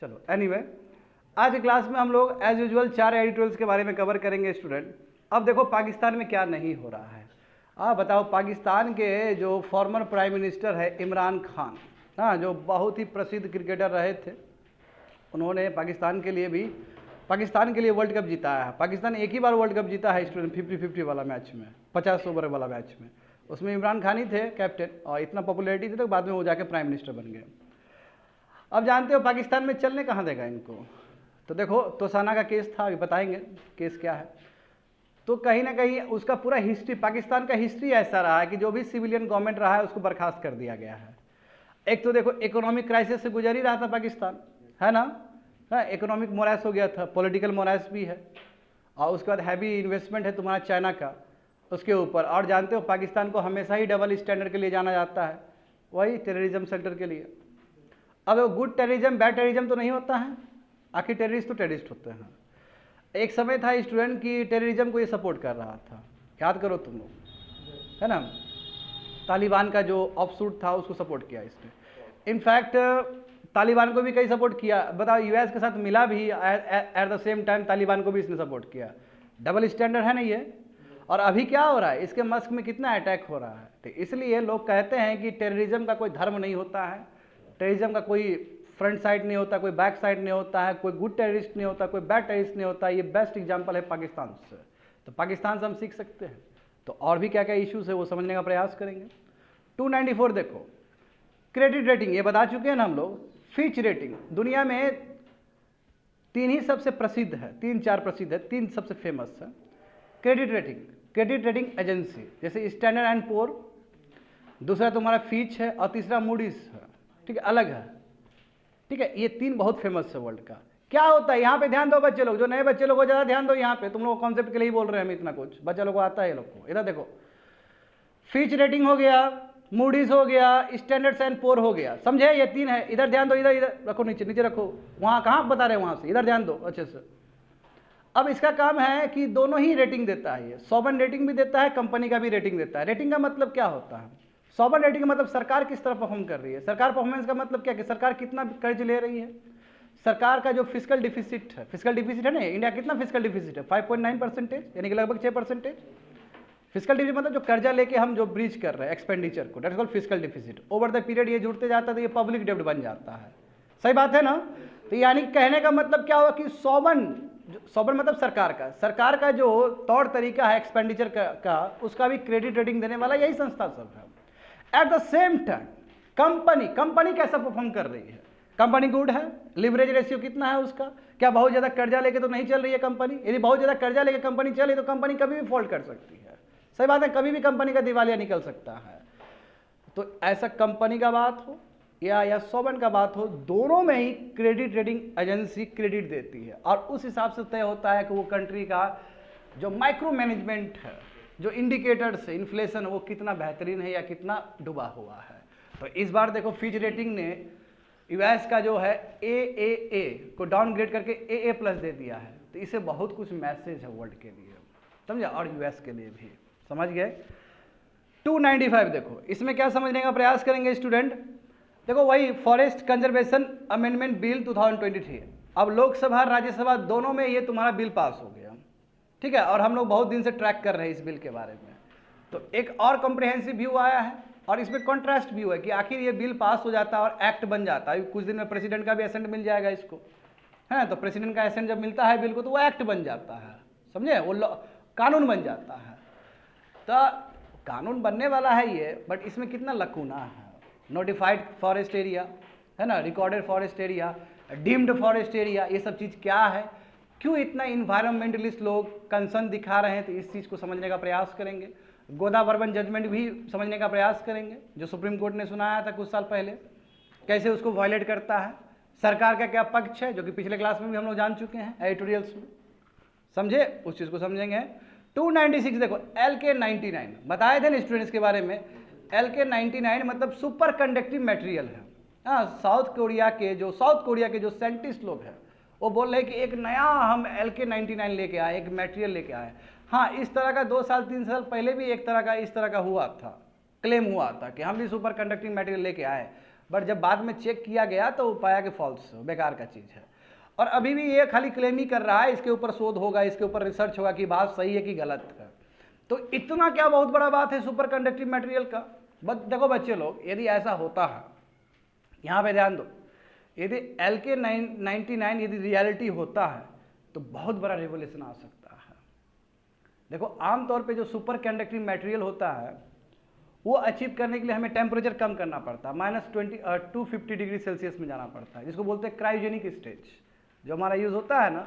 चलो एनीवे आज की क्लास में हम लोग एज यूजुअल 4 एडिटोरियल्स के बारे में कवर करेंगे स्टूडेंट। अब देखो पाकिस्तान में क्या नहीं हो रहा है। आप बताओ, पाकिस्तान के जो फॉर्मर प्राइम मिनिस्टर है इमरान खान, हाँ, जो बहुत ही प्रसिद्ध क्रिकेटर रहे थे, उन्होंने पाकिस्तान के लिए वर्ल्ड कप जीता है। पाकिस्तान एक ही बार वर्ल्ड कप जीता है स्टूडेंट, 50-50 वाला मैच में, 50 ओवर वाला मैच में। उसमें इमरान खान ही थे कैप्टन, और इतना पॉपुलैरिटी थी तो बाद में वो जाके प्राइम मिनिस्टर बन गए। अब जानते हो पाकिस्तान में चलने कहाँ देगा इनको। तो देखो तोसाना का केस था, अभी बताएंगे केस क्या है। तो कहीं ना कहीं उसका पूरा हिस्ट्री, पाकिस्तान का हिस्ट्री ऐसा रहा है कि जो भी सिविलियन गवर्नमेंट रहा है उसको बर्खास्त कर दिया गया है। एक तो देखो इकोनॉमिक क्राइसिस से गुजर ही रहा था पाकिस्तान, है ना, इकोनॉमिक मोरास हो गया था, पॉलिटिकल मोरास भी है, और उसके बाद हैवी इन्वेस्टमेंट है तुम्हारा चाइना का उसके ऊपर। और जानते हो पाकिस्तान को हमेशा ही डबल स्टैंडर्ड के लिए जाना जाता है, वही टेररिज्म सेक्टर के लिए। अब गुड टेररिज्म बैड टेररिज्म तो नहीं होता है, आखिर टेररिस्ट तो टेररिस्ट होते हैं। एक समय था स्टूडेंट की टेररिज्म को ये सपोर्ट कर रहा था, याद करो तुम लोग, है ना, तालिबान का जो ऑफशूट था उसको सपोर्ट किया इसने। इनफैक्ट तालिबान को भी कई सपोर्ट किया, बताओ यूएस के साथ मिला भी, at the same time Taliban को भी इसने सपोर्ट किया। डबल स्टैंडर्ड है ना ये। और अभी क्या हो रहा है, इसके मस्क में कितना अटैक हो रहा है। तो इसलिए लोग कहते हैं कि टेररिज्म का कोई धर्म नहीं होता है, टेररिज्म का कोई फ्रंट साइड नहीं होता, कोई बैक साइड नहीं होता है, कोई गुड टेररिस्ट नहीं होता, कोई बैड टेररिस्ट नहीं होता। ये बेस्ट एग्जांपल है पाकिस्तान से। तो पाकिस्तान से हम सीख सकते हैं। तो और भी क्या क्या इश्यूज है वो समझने का प्रयास करेंगे। 294 देखो, क्रेडिट रेटिंग ये बता चुके हैं ना हम लोग। फिच रेटिंग दुनिया में 3 ही सबसे प्रसिद्ध है, 3-4 प्रसिद्ध है, 3 सबसे फेमस है। क्रेडिट रेटिंग एजेंसी जैसे स्टैंडर्ड एंड पुअर, दूसरा तुम्हारा फिच है, और तीसरा मूडीज है, ठीक है, अलग है, ठीक है। ये 3 बहुत फेमस है वर्ल्ड का। क्या होता है यहाँ पे, ध्यान दो बच्चे लोग, जो नए बच्चे लोग हो ज़्यादा ध्यान दो यहाँ पे, तुम लोग कॉन्सेप्ट के लिए ही बोल रहे हैं हम, इतना कुछ बच्चा लोग को आता है ये लोग को। इधर देखो, फिच रेटिंग हो गया, मूडीज हो गया, स्टैंडर्ड एंड पुअर हो गया, समझे, ये 3 है। इधर ध्यान दो, इधर रखो, नीचे नीचे रखो, वहाँ कहाँ बता रहे हैं, वहाँ से इधर ध्यान दो अच्छे से। अब इसका काम है कि दोनों ही रेटिंग देता है ये, सॉवरेन रेटिंग भी देता है, कंपनी का भी रेटिंग देता है। रेटिंग का मतलब क्या होता है, सॉवरेन रेटिंग का मतलब सरकार किस तरह परफॉर्म कर रही है। सरकार परफॉर्मेंस का मतलब क्या कि सरकार कितना कर्ज ले रही है, सरकार का जो फिस्कल डिफिसिट है ना, इंडिया कितना फिस्कल डिफिसिट है, 5.9%, यानी कि लगभग 6%। फिस्कल डिफिसिट मतलब जो कर्जा लेके हम जो ब्रीच कर रहे हैं एक्सपेंडिचर को, that's called fiscal deficit. Over the period ये जुड़ते जाता है तो ये पब्लिक डेब्ट बन जाता है, सही बात है ना। तो यानी कहने का मतलब क्या हुआ कि सॉवरेन मतलब सरकार का जो तौर तरीका है एक्सपेंडिचर का उसका भी क्रेडिट रेटिंग देने वाला यही संस्था सब है। At the same time company कैसा परफॉर्म कर रही है, कंपनी गुड है, लिवरेज रेशियो कितना है उसका, क्या बहुत ज़्यादा कर्जा लेके तो नहीं चल रही है कंपनी। यदि बहुत ज़्यादा कर्जा लेके कंपनी चले तो कंपनी कभी भी फॉल्ट कर सकती है, सही बात है, कभी भी कंपनी का दिवालिया निकल सकता है। तो ऐसा कंपनी का बात हो या सॉवरेन का बात हो, दोनों में ही क्रेडिट रेटिंग एजेंसी क्रेडिट देती है, और उस हिसाब से तय होता है कि वो कंट्री का जो माइक्रो मैनेजमेंट है, जो इंडिकेटर्स है, इन्फ्लेशन, वो कितना बेहतरीन है या कितना डूबा हुआ है। तो इस बार देखो फिच रेटिंग ने यूएस का जो है AAA को डाउनग्रेड करके AA+ दे दिया है। तो इससे बहुत कुछ मैसेज है वर्ल्ड के लिए, समझा, और यूएस के लिए भी, समझ गए। 295 देखो, इसमें क्या समझने का प्रयास करेंगे स्टूडेंट। देखो वही फॉरेस्ट कंजर्वेशन अमेंडमेंट बिल 2023। अब लोकसभा राज्यसभा दोनों में ये तुम्हारा बिल पास हो गया, ठीक है, और हम लोग बहुत दिन से ट्रैक कर रहे हैं इस बिल के बारे में। तो एक और कॉम्प्रिहेंसिव व्यू आया है, और इसमें कॉन्ट्रास्ट व्यू है कि आखिर ये बिल पास हो जाता है और एक्ट बन जाता है। कुछ दिन में प्रेसिडेंट का भी एसेंट मिल जाएगा इसको, है ना। तो प्रेसिडेंट का एसेंट जब मिलता है बिल को तो वो एक्ट बन जाता है, समझे, वो कानून बन जाता है। तो कानून बनने वाला है ये, बट इसमें कितना लकूना है। नोटिफाइड फॉरेस्ट एरिया, है ना, recorded forest area, deemed forest area, ये सब चीज़ क्या है, क्यों इतना इन्वायरमेंटलिस्ट लोग कंसर्न दिखा रहे हैं, तो इस चीज़ को समझने का प्रयास करेंगे। गोदावरबन जजमेंट भी समझने का प्रयास करेंगे, जो सुप्रीम कोर्ट ने सुनाया था कुछ साल पहले, कैसे उसको वायलेट करता है, सरकार का क्या पक्ष है, जो कि पिछले क्लास में भी हम लोग जान चुके हैं एडिटोरियल्स में, समझे, उस चीज़ को समझेंगे। 296 देखो, LK99 बताए थे ना स्टूडेंट्स के बारे में। LK99 मतलब सुपर कंडक्टिव मटेरियल है। हाँ, साउथ कोरिया के जो साइंटिस्ट लोग हैं वो बोल रहे हैं कि एक नया हम LK99 लेके आए, एक मटेरियल लेके आए। हाँ, इस तरह का 2 साल 3 साल पहले भी एक तरह का इस तरह का हुआ था, क्लेम हुआ था कि हम भी सुपर कंडक्टिंग मटेरियल लेके आए, बट जब बाद में चेक किया गया तो पाया कि फॉल्स, बेकार का चीज़ है। और अभी भी ये खाली क्लेम ही कर रहा है, इसके ऊपर शोध होगा, इसके ऊपर रिसर्च होगा कि बात सही है कि गलत है। तो इतना क्या बहुत बड़ा बात है सुपर कंडक्टिव मटेरियल का। बस देखो बच्चे लोग, यदि ऐसा होता है, यहाँ पे ध्यान दो, यदि LK99 यदि रियलिटी होता है तो बहुत बड़ा रिवोल्यूशन आ सकता है। देखो आमतौर पे जो सुपर कंडक्टिव मटेरियल होता है वो अचीव करने के लिए हमें टेम्परेचर कम करना पड़ता है, -250 डिग्री सेल्सियस में जाना पड़ता है, जिसको बोलते हैं क्रायोजेनिक स्टेज, जो हमारा यूज़ होता है ना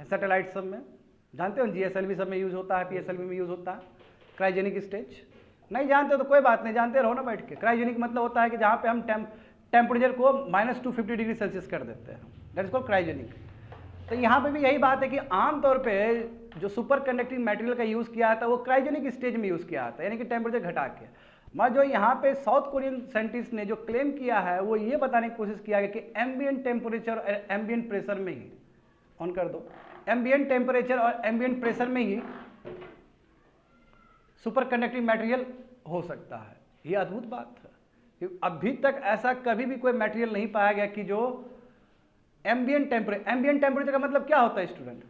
सैटेलाइट सब में, जानते हो GSLV सब में यूज़ होता है, PSLV में यूज़ होता है क्रायोजेनिक स्टेज। नहीं जानते हो तो कोई बात नहीं, जानते रहो ना बैठ के। क्रायोजेनिक मतलब होता है कि जहाँ पे हम टेम्परेचर को -250 डिग्री सेल्सियस कर देते हैं, दैट इज कॉल्ड क्रायोजेनिक। तो यहाँ पे भी यही बात है कि आमतौर पे जो सुपर कंडक्टिंग मटेरियल का यूज़ किया जाता है वो क्रायोजेनिक स्टेज में यूज़ किया जाता है, यानी कि टेम्परेचर घटा के। मगर जो यहाँ पे साउथ कोरियन साइंटिस्ट ने जो क्लेम किया है वो ये बताने की कोशिश किया है कि एम्बिएंट टेम्परेचर और एम्बिएंट प्रेशर में ही, ऑन कर दो, एम्बिएंट टेम्परेचर और एम्बिएंट प्रेशर में ही सुपर कंडक्टिव मटेरियल हो सकता है। ये अद्भुत बात है कि अभी तक ऐसा कभी भी कोई मटेरियल नहीं पाया गया कि जो एम्बिएंट टेम्परेचर का मतलब क्या होता है स्टूडेंट?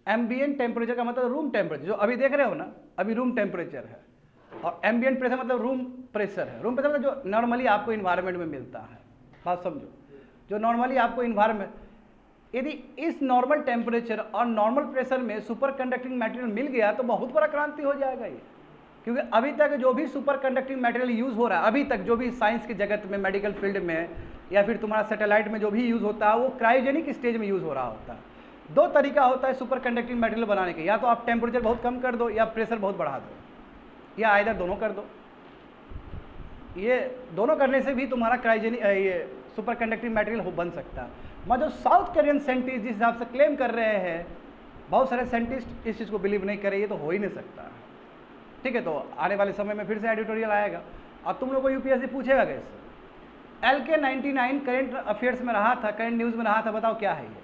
एम्बिएंट टेम्परेचर का मतलब रूम टेम्परेचर, जो अभी देख रहे हो ना, अभी रूम टेम्परेचर है, और एम्बिएंट प्रेशर मतलब रूम प्रेशर है। रूम प्रेशर मतलब जो नॉर्मली आपको इन्वायरमेंट में मिलता है, बात समझो, जो नॉर्मली आपको इन्वायरमेंट, यदि इस नॉर्मल टेम्परेचर और नॉर्मल प्रेशर में सुपर कंडक्टिंग मटेरियल मिल गया तो बहुत बड़ा क्रांति हो जाएगा ये। क्योंकि अभी तक जो भी सुपर कंडक्टिंग मटेरियल यूज़ हो रहा है, अभी तक जो भी साइंस के जगत में, मेडिकल फील्ड में, या फिर तुम्हारा सैटेलाइट में जो भी यूज़ होता है वो क्रायोजेनिक स्टेज में यूज़ हो रहा होता है। दो तरीका होता है सुपर कंडक्टिंग मटेरियल बनाने के, या तो आप टेम्परेचर बहुत कम कर दो या प्रेशर बहुत बढ़ा दो, या इधर दोनों कर दो। ये दोनों करने से भी तुम्हारा क्रायोजेनिक ये सुपर कंडक्टिव मटेरियल बन सकता है। मगर जो साउथ कोरियन साइंटिस्ट जिस हिसाब से क्लेम कर रहे हैं, बहुत सारे साइंटिस्ट इस चीज़ को बिलीव नहीं करे, ये तो हो ही नहीं सकता। ठीक है, तो आने वाले समय में फिर से एडिटोरियल आएगा और तुम लोग को UPSC पूछेगा कैसे। LK99 करेंट अफेयर्स में रहा था, करेंट न्यूज़ में रहा था, बताओ क्या है ये?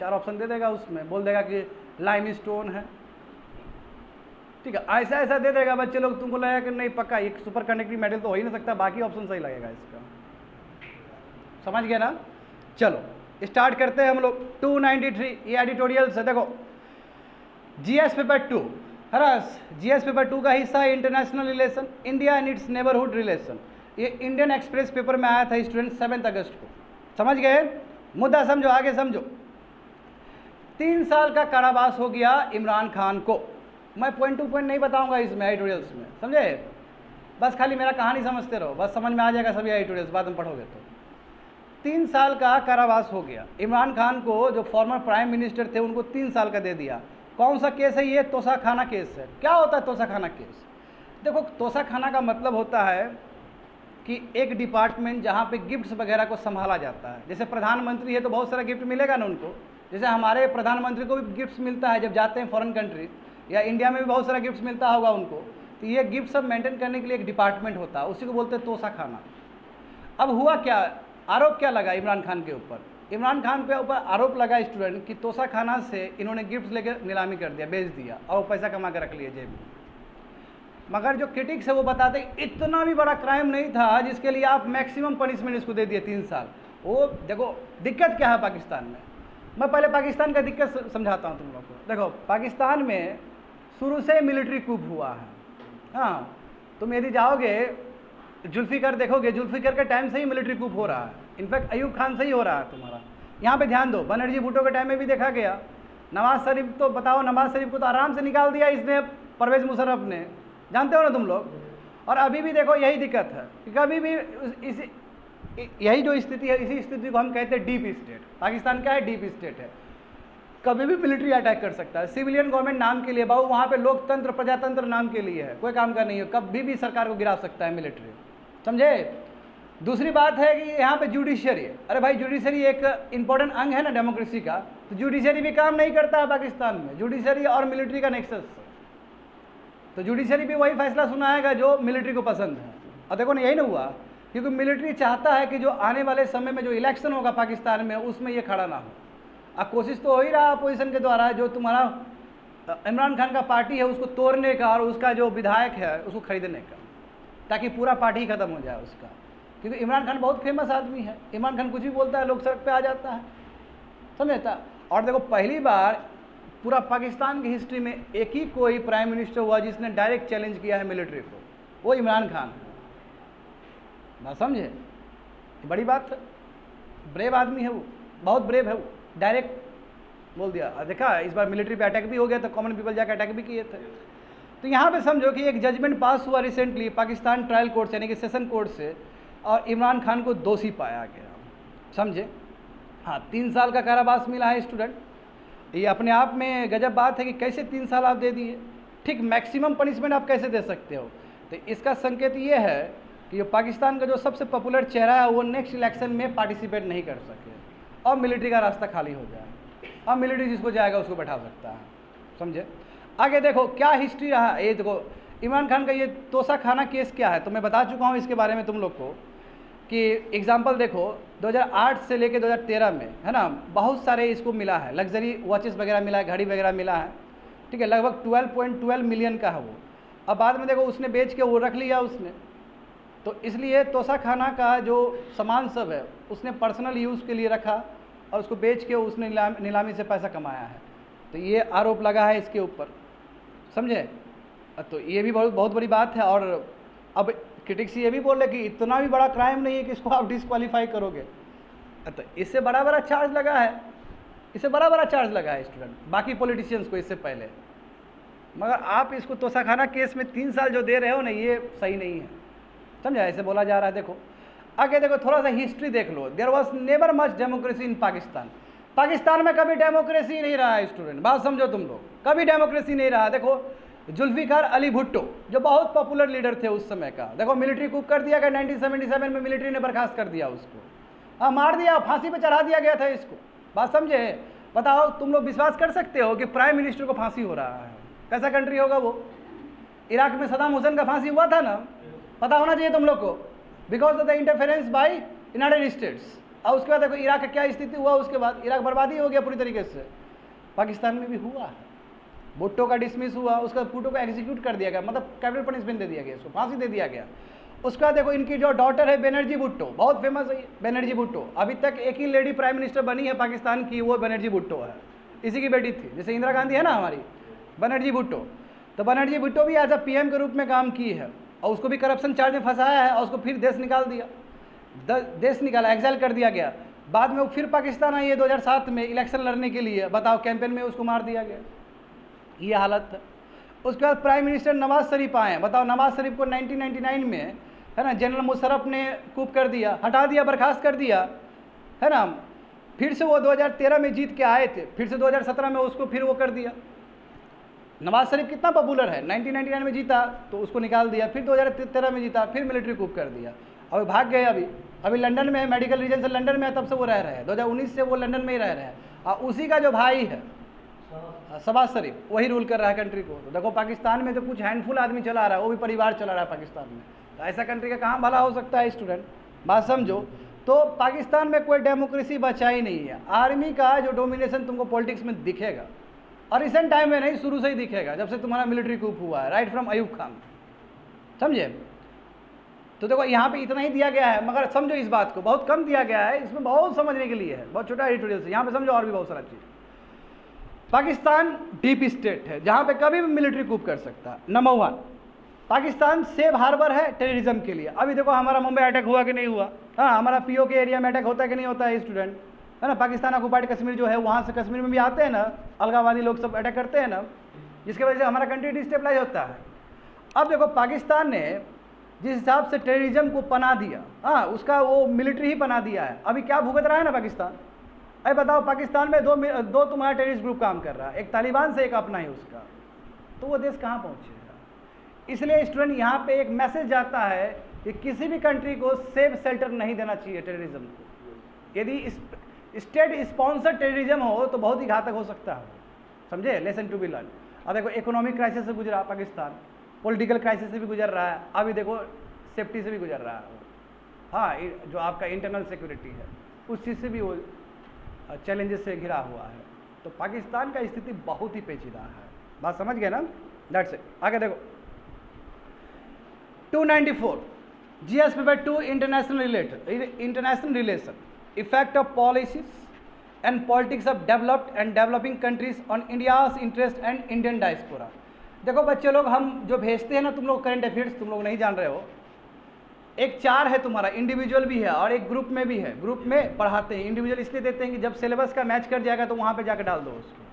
4 ऑप्शन दे देगा, उसमें बोल देगा कि लाइम स्टोन है। ठीक है, ऐसा ऐसा दे देगा बच्चे लोग, तुमको लगेगा कि नहीं पक्का एक सुपर कंडक्टिव मेटल तो हो ही नहीं सकता, बाकी ऑप्शन सही लगेगा इसका। समझ गए ना? चलो स्टार्ट करते हैं हम लोग। 293 ये एडिटोरियल से देखो, GS पेपर 2 हरस, GS पेपर 2 का हिस्सा है international relation, India and it's neighbourhood relation. ये इंडियन एक्सप्रेस पेपर में आया था स्टूडेंट 7 अगस्त को। समझ गए? मुद्दा समझो, आगे समझो। 3 साल का कारावास हो गया इमरान खान को। मैं पॉइंट टू पॉइंट नहीं बताऊंगा इसमें एडिटोरियल्स में, समझे? बस खाली मेरा कहानी समझते रहो, बस समझ में आ जाएगा सभी एडिटोरियल्स, बाद में पढ़ोगे तो। 3 साल का कारावास हो गया इमरान खान को, जो फॉर्मर प्राइम मिनिस्टर थे उनको 3 साल का दे दिया। कौन सा केस है ये? तोशाखाना केस है। क्या होता है तोशाखाना केस? देखो तोशाखाना का मतलब होता है कि एक डिपार्टमेंट जहाँ पे गिफ्ट्स वगैरह को संभाला जाता है। जैसे प्रधानमंत्री है तो बहुत सारा गिफ्ट मिलेगा ना उनको, जैसे हमारे प्रधानमंत्री को भी गिफ्ट्स मिलता है जब जाते हैं फॉरेन कंट्री, या इंडिया में भी बहुत सारा गिफ्ट्स मिलता होगा उनको। तो ये गिफ्ट सब मेंटेन करने के लिए एक डिपार्टमेंट होता है, उसी को बोलते हैं तोशाखाना। अब हुआ क्या, आरोप क्या लगा इमरान खान के ऊपर? इमरान खान के ऊपर आरोप लगा स्टूडेंट कि तोशाखाना से इन्होंने गिफ्ट्स लेकर नीलामी कर दिया, बेच दिया, और पैसा कमा कर रख लिया जेब में। मगर जो क्रिटिक्स है वो बताते हैं इतना भी बड़ा क्राइम नहीं था जिसके लिए आप मैक्सिमम पनिशमेंट इसको दे दिए 3 साल। वो देखो दिक्कत क्या है पाकिस्तान में, मैं पहले पाकिस्तान का दिक्कत समझाता हूँ तुम लोग को। देखो पाकिस्तान में शुरू से मिलिट्री कूप हुआ है। हाँ, तुम यदि जाओगे जुल्फिकर देखोगे, जुल्फिकर के टाइम से ही मिलिट्री कूप हो रहा है, इनफैक्ट अयूब खान से ही हो रहा है तुम्हारा। यहाँ पे ध्यान दो, बनर्जी भुट्टो के टाइम में भी देखा गया। नवाज शरीफ तो बताओ, नवाज शरीफ को तो आराम से निकाल दिया इसने, परवेज मुशर्रफ ने, जानते हो ना तुम लोग। और अभी भी देखो यही दिक्कत है कि कभी भी इसी यही जो स्थिति है, इसी स्थिति को हम कहते हैं डीप स्टेट। पाकिस्तान क्या है? डीप स्टेट है। कभी भी मिलिट्री अटैक कर सकता है। सिविलियन गवर्नमेंट नाम के लिए, बाबू वहाँ पे लोकतंत्र प्रजातंत्र नाम के लिए है, कोई काम का नहीं है, कभी भी सरकार को गिरा सकता है मिलिट्री, समझे? दूसरी बात है कि यहाँ पे जुडिशरी, अरे भाई जुडिशरी एक इंपॉर्टेंट अंग है ना डेमोक्रेसी का, तो जुडिशरी भी काम नहीं करता है पाकिस्तान में। जुडिशरी और मिलिट्री का नेक्सस, तो जुडिशरी भी वही फैसला सुनाएगा जो मिलिट्री को पसंद है। और देखो ना यही ना हुआ, क्योंकि मिलिट्री चाहता है कि जो आने वाले समय में जो इलेक्शन होगा पाकिस्तान में उसमें ये खड़ा ना हो। अब कोशिश तो हो ही रहा अपोजिशन के द्वारा, जो तुम्हारा इमरान खान का पार्टी है उसको तोड़ने का और उसका जो विधायक है उसको खरीदने का। ताकि पूरा पार्टी ही खत्म हो जाए उसका, क्योंकि इमरान खान बहुत फेमस आदमी है। इमरान खान कुछ भी बोलता है, लोग सड़क पे आ जाता है, समझता। और देखो पहली बार पूरा पाकिस्तान की हिस्ट्री में एक ही कोई प्राइम मिनिस्टर हुआ जिसने डायरेक्ट चैलेंज किया है मिलिट्री को, वो इमरान खान है ना, समझे। बड़ी बात है, ब्रेव आदमी है वो, बहुत ब्रेव है वो, डायरेक्ट बोल दिया। देखा इस बार मिलिट्री पे अटैक भी हो गया था, कॉमन पीपल जाकर अटैक भी किए थे। तो यहाँ पे समझो कि एक जजमेंट पास हुआ रिसेंटली पाकिस्तान ट्रायल कोर्ट से, यानी कि सेशन कोर्ट से, और इमरान खान को दोषी पाया गया, समझे। हाँ, 3 साल का कारावास मिला है स्टूडेंट। ये अपने आप में गजब बात है कि कैसे 3 साल आप दे दिए, ठीक मैक्सिमम पनिशमेंट आप कैसे दे सकते हो। तो इसका संकेत ये है कि जो पाकिस्तान का जो सबसे पॉपुलर चेहरा है वो नेक्स्ट इलेक्शन में पार्टिसिपेट नहीं कर सके, और मिलिट्री का रास्ता खाली हो जाए, और मिलिट्री जिसको जाएगा उसको बैठा सकता है, समझे। आगे देखो क्या हिस्ट्री रहा। ये देखो इमरान खान का ये तोशा खाना केस क्या है, तो मैं बता चुका हूँ इसके बारे में तुम लोग को कि एग्जाम्पल देखो 2008 से लेके 2013 में, है ना, बहुत सारे इसको मिला है, लग्जरी वॉचेस वगैरह मिला है, घड़ी वगैरह मिला है, ठीक है, लगभग 12.12 मिलियन का है वो। अब बाद में देखो उसने बेच के वो रख लिया उसने, तो इसलिए तोशा खाना का जो सामान सब है उसने पर्सनल यूज़ के लिए रखा और उसको बेच के उसने नीलामी से पैसा कमाया है। तो ये आरोप लगा है इसके ऊपर, समझे। तो ये भी बहुत बड़ी बात है। और अब क्रिटिक्स ये भी बोल रहे कि इतना भी बड़ा क्राइम नहीं है कि इसको आप डिस्क्वालीफाई करोगे। तो इससे बड़ा चार्ज लगा है, इससे बड़ा चार्ज लगा है स्टूडेंट बाकी पॉलिटिशियंस को इससे पहले, मगर आप इसको तोशा खाना केस में 3 साल जो दे रहे हो ना, ये सही नहीं है, समझा, ऐसे बोला जा रहा है। देखो आगे देखो, थोड़ा सा हिस्ट्री देख लो। There was never much democracy in Pakistan. Pakistan में कभी डेमोक्रेसी नहीं रहा है स्टूडेंट, बात समझो तुम लोग, कभी डेमोक्रेसी नहीं रहा। देखो जुल्फिकार अली भुट्टो जो बहुत पॉपुलर लीडर थे उस समय का, देखो मिलिट्री कूप कर दिया गया 1977 में, मिलिट्री ने बर्खास्त कर दिया उसको, हाँ मार दिया, फांसी पे चढ़ा दिया गया था इसको, बात समझे। बताओ तुम लोग विश्वास कर सकते हो कि प्राइम मिनिस्टर को फांसी हो रहा है? कैसा कंट्री होगा वो। इराक में सदाम हुसैन का फांसी हुआ था ना, पता होना चाहिए तुम लोग को, because of the interference by United States. और उसके बाद देखो इराक का क्या स्थिति हुआ, उसके बाद इराक बर्बादी हो गया पूरी तरीके से। पाकिस्तान में भी हुआ है, भुट्टो का डिसमिस हुआ, उसका भुट्टो को एग्जीक्यूट कर दिया गया, मतलब कैपिटल पनिशमेंट दे दिया गया, इसको फांसी दे दिया गया। उसका देखो इनकी जो डॉटर है बनर्जी भुट्टो, बहुत फेमस है बनर्जी भुट्टो, अभी तक एक ही लेडी प्राइम मिनिस्टर बनी है पाकिस्तान की, वो बनर्जी भुट्टो है, इसी की बेटी थी, जैसे इंदिरा गांधी है ना हमारी, बनर्जी भुट्टो। तो बनर्जी भुट्टो भी एज अ पीएम के रूप में काम की है, और उसको भी करप्शन चार्ज में फंसाया है, और उसको फिर देश निकाल दिया, देश निकाला, एग्जाइल कर दिया गया। बाद में वो फिर पाकिस्तान आई है 2007 में इलेक्शन लड़ने के लिए, बताओ कैंपेन में उसको मार दिया गया, ये हालत है। उसके बाद प्राइम मिनिस्टर नवाज शरीफ आए, बताओ नवाज शरीफ को 1999 में, है ना, जनरल मुशर्रफ ने कूप कर दिया, हटा दिया, बर्खास्त कर दिया, है ना। फिर से वो 2013 में जीत के आए थे, फिर से 2017 में उसको फिर वो कर दिया। नवाज शरीफ कितना पॉपुलर है, 1999 में जीता तो उसको निकाल दिया, फिर 2013 में जीता, फिर मिलिट्री कूप कर दिया, अभी भाग गए। अभी लंदन में है, मेडिकल रीजन से लंदन में है, तब से वो रह रहे हैं, 2019 से वो लंदन में ही रह रहे हैं। और उसी का जो भाई है शहबाज शरीफ, वही रूल कर रहा है कंट्री को। तो देखो पाकिस्तान में तो कुछ हैंडफुल आदमी चला रहा है, वो भी परिवार चला रहा है पाकिस्तान में, तो ऐसा कंट्री का कहाँ भला हो सकता है स्टूडेंट, बात समझो। तो पाकिस्तान में कोई डेमोक्रेसी बचा ही नहीं है। आर्मी का जो डोमिनेशन तुमको पॉलिटिक्स में दिखेगा, और रिसेंट टाइम में नहीं, शुरू से ही दिखेगा, जब से तुम्हारा मिलिट्री कूप हुआ है, राइट फ्रॉम अयूब खान, समझे। तो देखो यहाँ पे इतना ही दिया गया है, मगर समझो इस बात को, बहुत कम दिया गया है, इसमें बहुत समझने के लिए है, बहुत छोटा एडिटोरियल से, यहाँ पे समझो और भी बहुत सारा चीज़। पाकिस्तान डीप स्टेट है जहाँ पे कभी भी मिलिट्री कूप कर सकता है। नंबर 1, पाकिस्तान सेफ हार्बर है टेररिज्म के लिए। अभी देखो हमारा मुंबई अटैक हुआ कि नहीं हुआ, हाँ, हमारा पीओ के एरिया में अटैक होता है कि नहीं होता है स्टूडेंट, है ना। पाकिस्तान ऑक्युपाइड कश्मीर जो है, वहाँ से कश्मीर में भी आते हैं ना अलगाववादी लोग, सब अटैक करते हैं ना, जिसकी वजह से हमारा कंट्री डिस्टेबलाइज होता है। अब देखो पाकिस्तान ने जिस हिसाब से टेररिज्म को पनाह दिया, हाँ, उसका वो मिलिट्री ही पनाह दिया है। अभी क्या भुगत रहा है ना पाकिस्तान। अरे बताओ पाकिस्तान में दो तुम्हारा टेररिस्ट ग्रुप काम कर रहा है, एक तालिबान से, एक अपना ही उसका, तो वो देश कहाँ पहुँचेगा। इसलिए स्टूडेंट यहाँ पे एक मैसेज जाता है कि किसी भी कंट्री को सेफ शेल्टर नहीं देना चाहिए टेररिज्म को। यदि स्टेट स्पॉन्सर टेररिज्म हो तो बहुत ही घातक हो सकता है, समझे, लेसन टू बी लर्न। अब देखो इकोनॉमिक क्राइसिस से गुजरा पाकिस्तान, पॉलिटिकल क्राइसिस से भी गुजर रहा है, अभी देखो सेफ्टी से भी गुजर रहा है, हाँ, जो आपका इंटरनल सिक्योरिटी है उस चीज़ से भी वो चैलेंजेस से घिरा हुआ है। तो पाकिस्तान का स्थिति बहुत ही पेचीदा है, बात समझ गए ना, दैट्स इट। आगे देखो 294 GS paper 2 international relation effect of policies and politics of developed and developing countries on India's interest and Indian diaspora. देखो बच्चे लोग, हम जो भेजते हैं ना तुम लोग करंट अफेयर्स, तुम लोग नहीं जान रहे हो, एक 4 है तुम्हारा, इंडिविजुअल भी है और एक ग्रुप में भी है। ग्रुप में पढ़ाते हैं, इंडिविजुअल इसलिए देते हैं कि जब सिलेबस का मैच कर जाएगा तो वहाँ पे जाकर डाल दो उसको,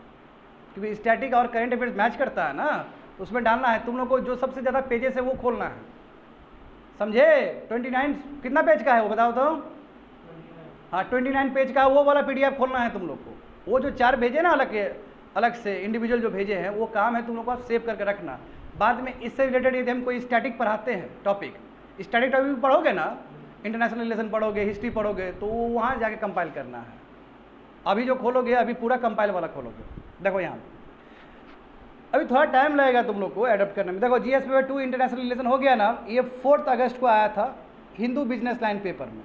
क्योंकि स्टैटिक और करंट अफेयर्स मैच करता है ना, तो उसमें डालना है। तुम लोग को जो सबसे ज़्यादा पेजेस है वो खोलना है, समझे? 29 कितना पेज का है वो बताओ तो? हाँ 29 पेज का वो वाला PDF खोलना है तुम लोग को। वो जो 4 भेजे ना अलग से इंडिविजुअल जो भेजे हैं, वो काम है तुम लोग को सेव करके रखना। बाद में इससे रिलेटेड यदि हम कोई स्टैटिक पढ़ाते हैं टॉपिक, स्टैटिक टॉपिक भी पढ़ोगे ना, इंटरनेशनल रिलेशन पढ़ोगे, हिस्ट्री पढ़ोगे, तो वहाँ जाके कंपाइल करना है। अभी जो खोलोगे अभी पूरा कंपाइल वाला खोलोगे। देखो यहाँ अभी थोड़ा टाइम लगेगा तुम लोग को एडप्ट करने में। देखो GS पेपर 2 इंटरनेशनल रिलेशन हो गया ना, ये 4 अगस्त को आया था हिंदू बिजनेस लाइन पेपर में।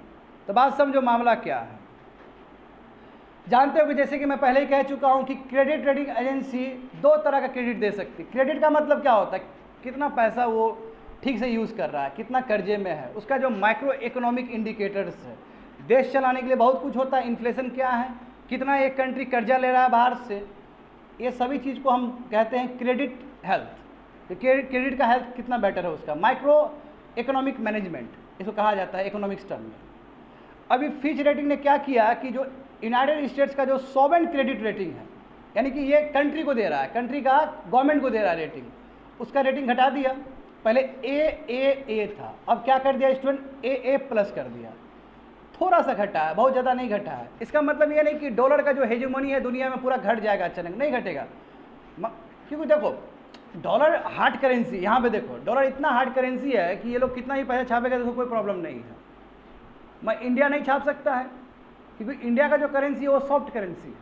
तो बात समझो मामला क्या है। जानते हो कि जैसे कि मैं पहले ही कह चुका हूँ कि क्रेडिट रेटिंग एजेंसी 2 तरह का क्रेडिट दे सकती है। क्रेडिट का मतलब क्या होता है? कितना पैसा वो ठीक से यूज़ कर रहा है, कितना कर्जे में है, उसका जो माइक्रो इकोनॉमिक इंडिकेटर्स है। देश चलाने के लिए बहुत कुछ होता है, इन्फ्लेशन क्या है, कितना एक कंट्री कर्जा ले रहा है बाहर से, ये सभी चीज़ को हम कहते हैं क्रेडिट हेल्थ। क्रेडिट का हेल्थ कितना बेटर है उसका, माइक्रो इकोनॉमिक मैनेजमेंट इसको कहा जाता है इकोनॉमिक्स टर्म में। अभी फिच रेटिंग ने क्या किया कि जो यूनाइटेड स्टेट्स का जो सॉवरेन क्रेडिट रेटिंग है, यानी कि ये कंट्री को दे रहा है, कंट्री का गवर्नमेंट को दे रहा है रेटिंग, उसका रेटिंग घटा दिया। पहले AAA था, अब क्या कर दिया स्टूडेंट, AA+ कर दिया। थोड़ा सा घटा है, बहुत ज़्यादा नहीं घटा है। इसका मतलब ये नहीं कि डॉलर का जो हेजेमोनी है दुनिया में पूरा घट जाएगा अचानक, नहीं घटेगा। क्योंकि देखो डॉलर हार्ड करेंसी, यहाँ पे देखो डॉलर इतना हार्ड करेंसी है कि ये लोग कितना ही पैसा छापेगा तो कोई प्रॉब्लम नहीं है। मैं इंडिया नहीं छाप सकता है क्योंकि इंडिया का जो करेंसी है वो सॉफ्ट करेंसी है।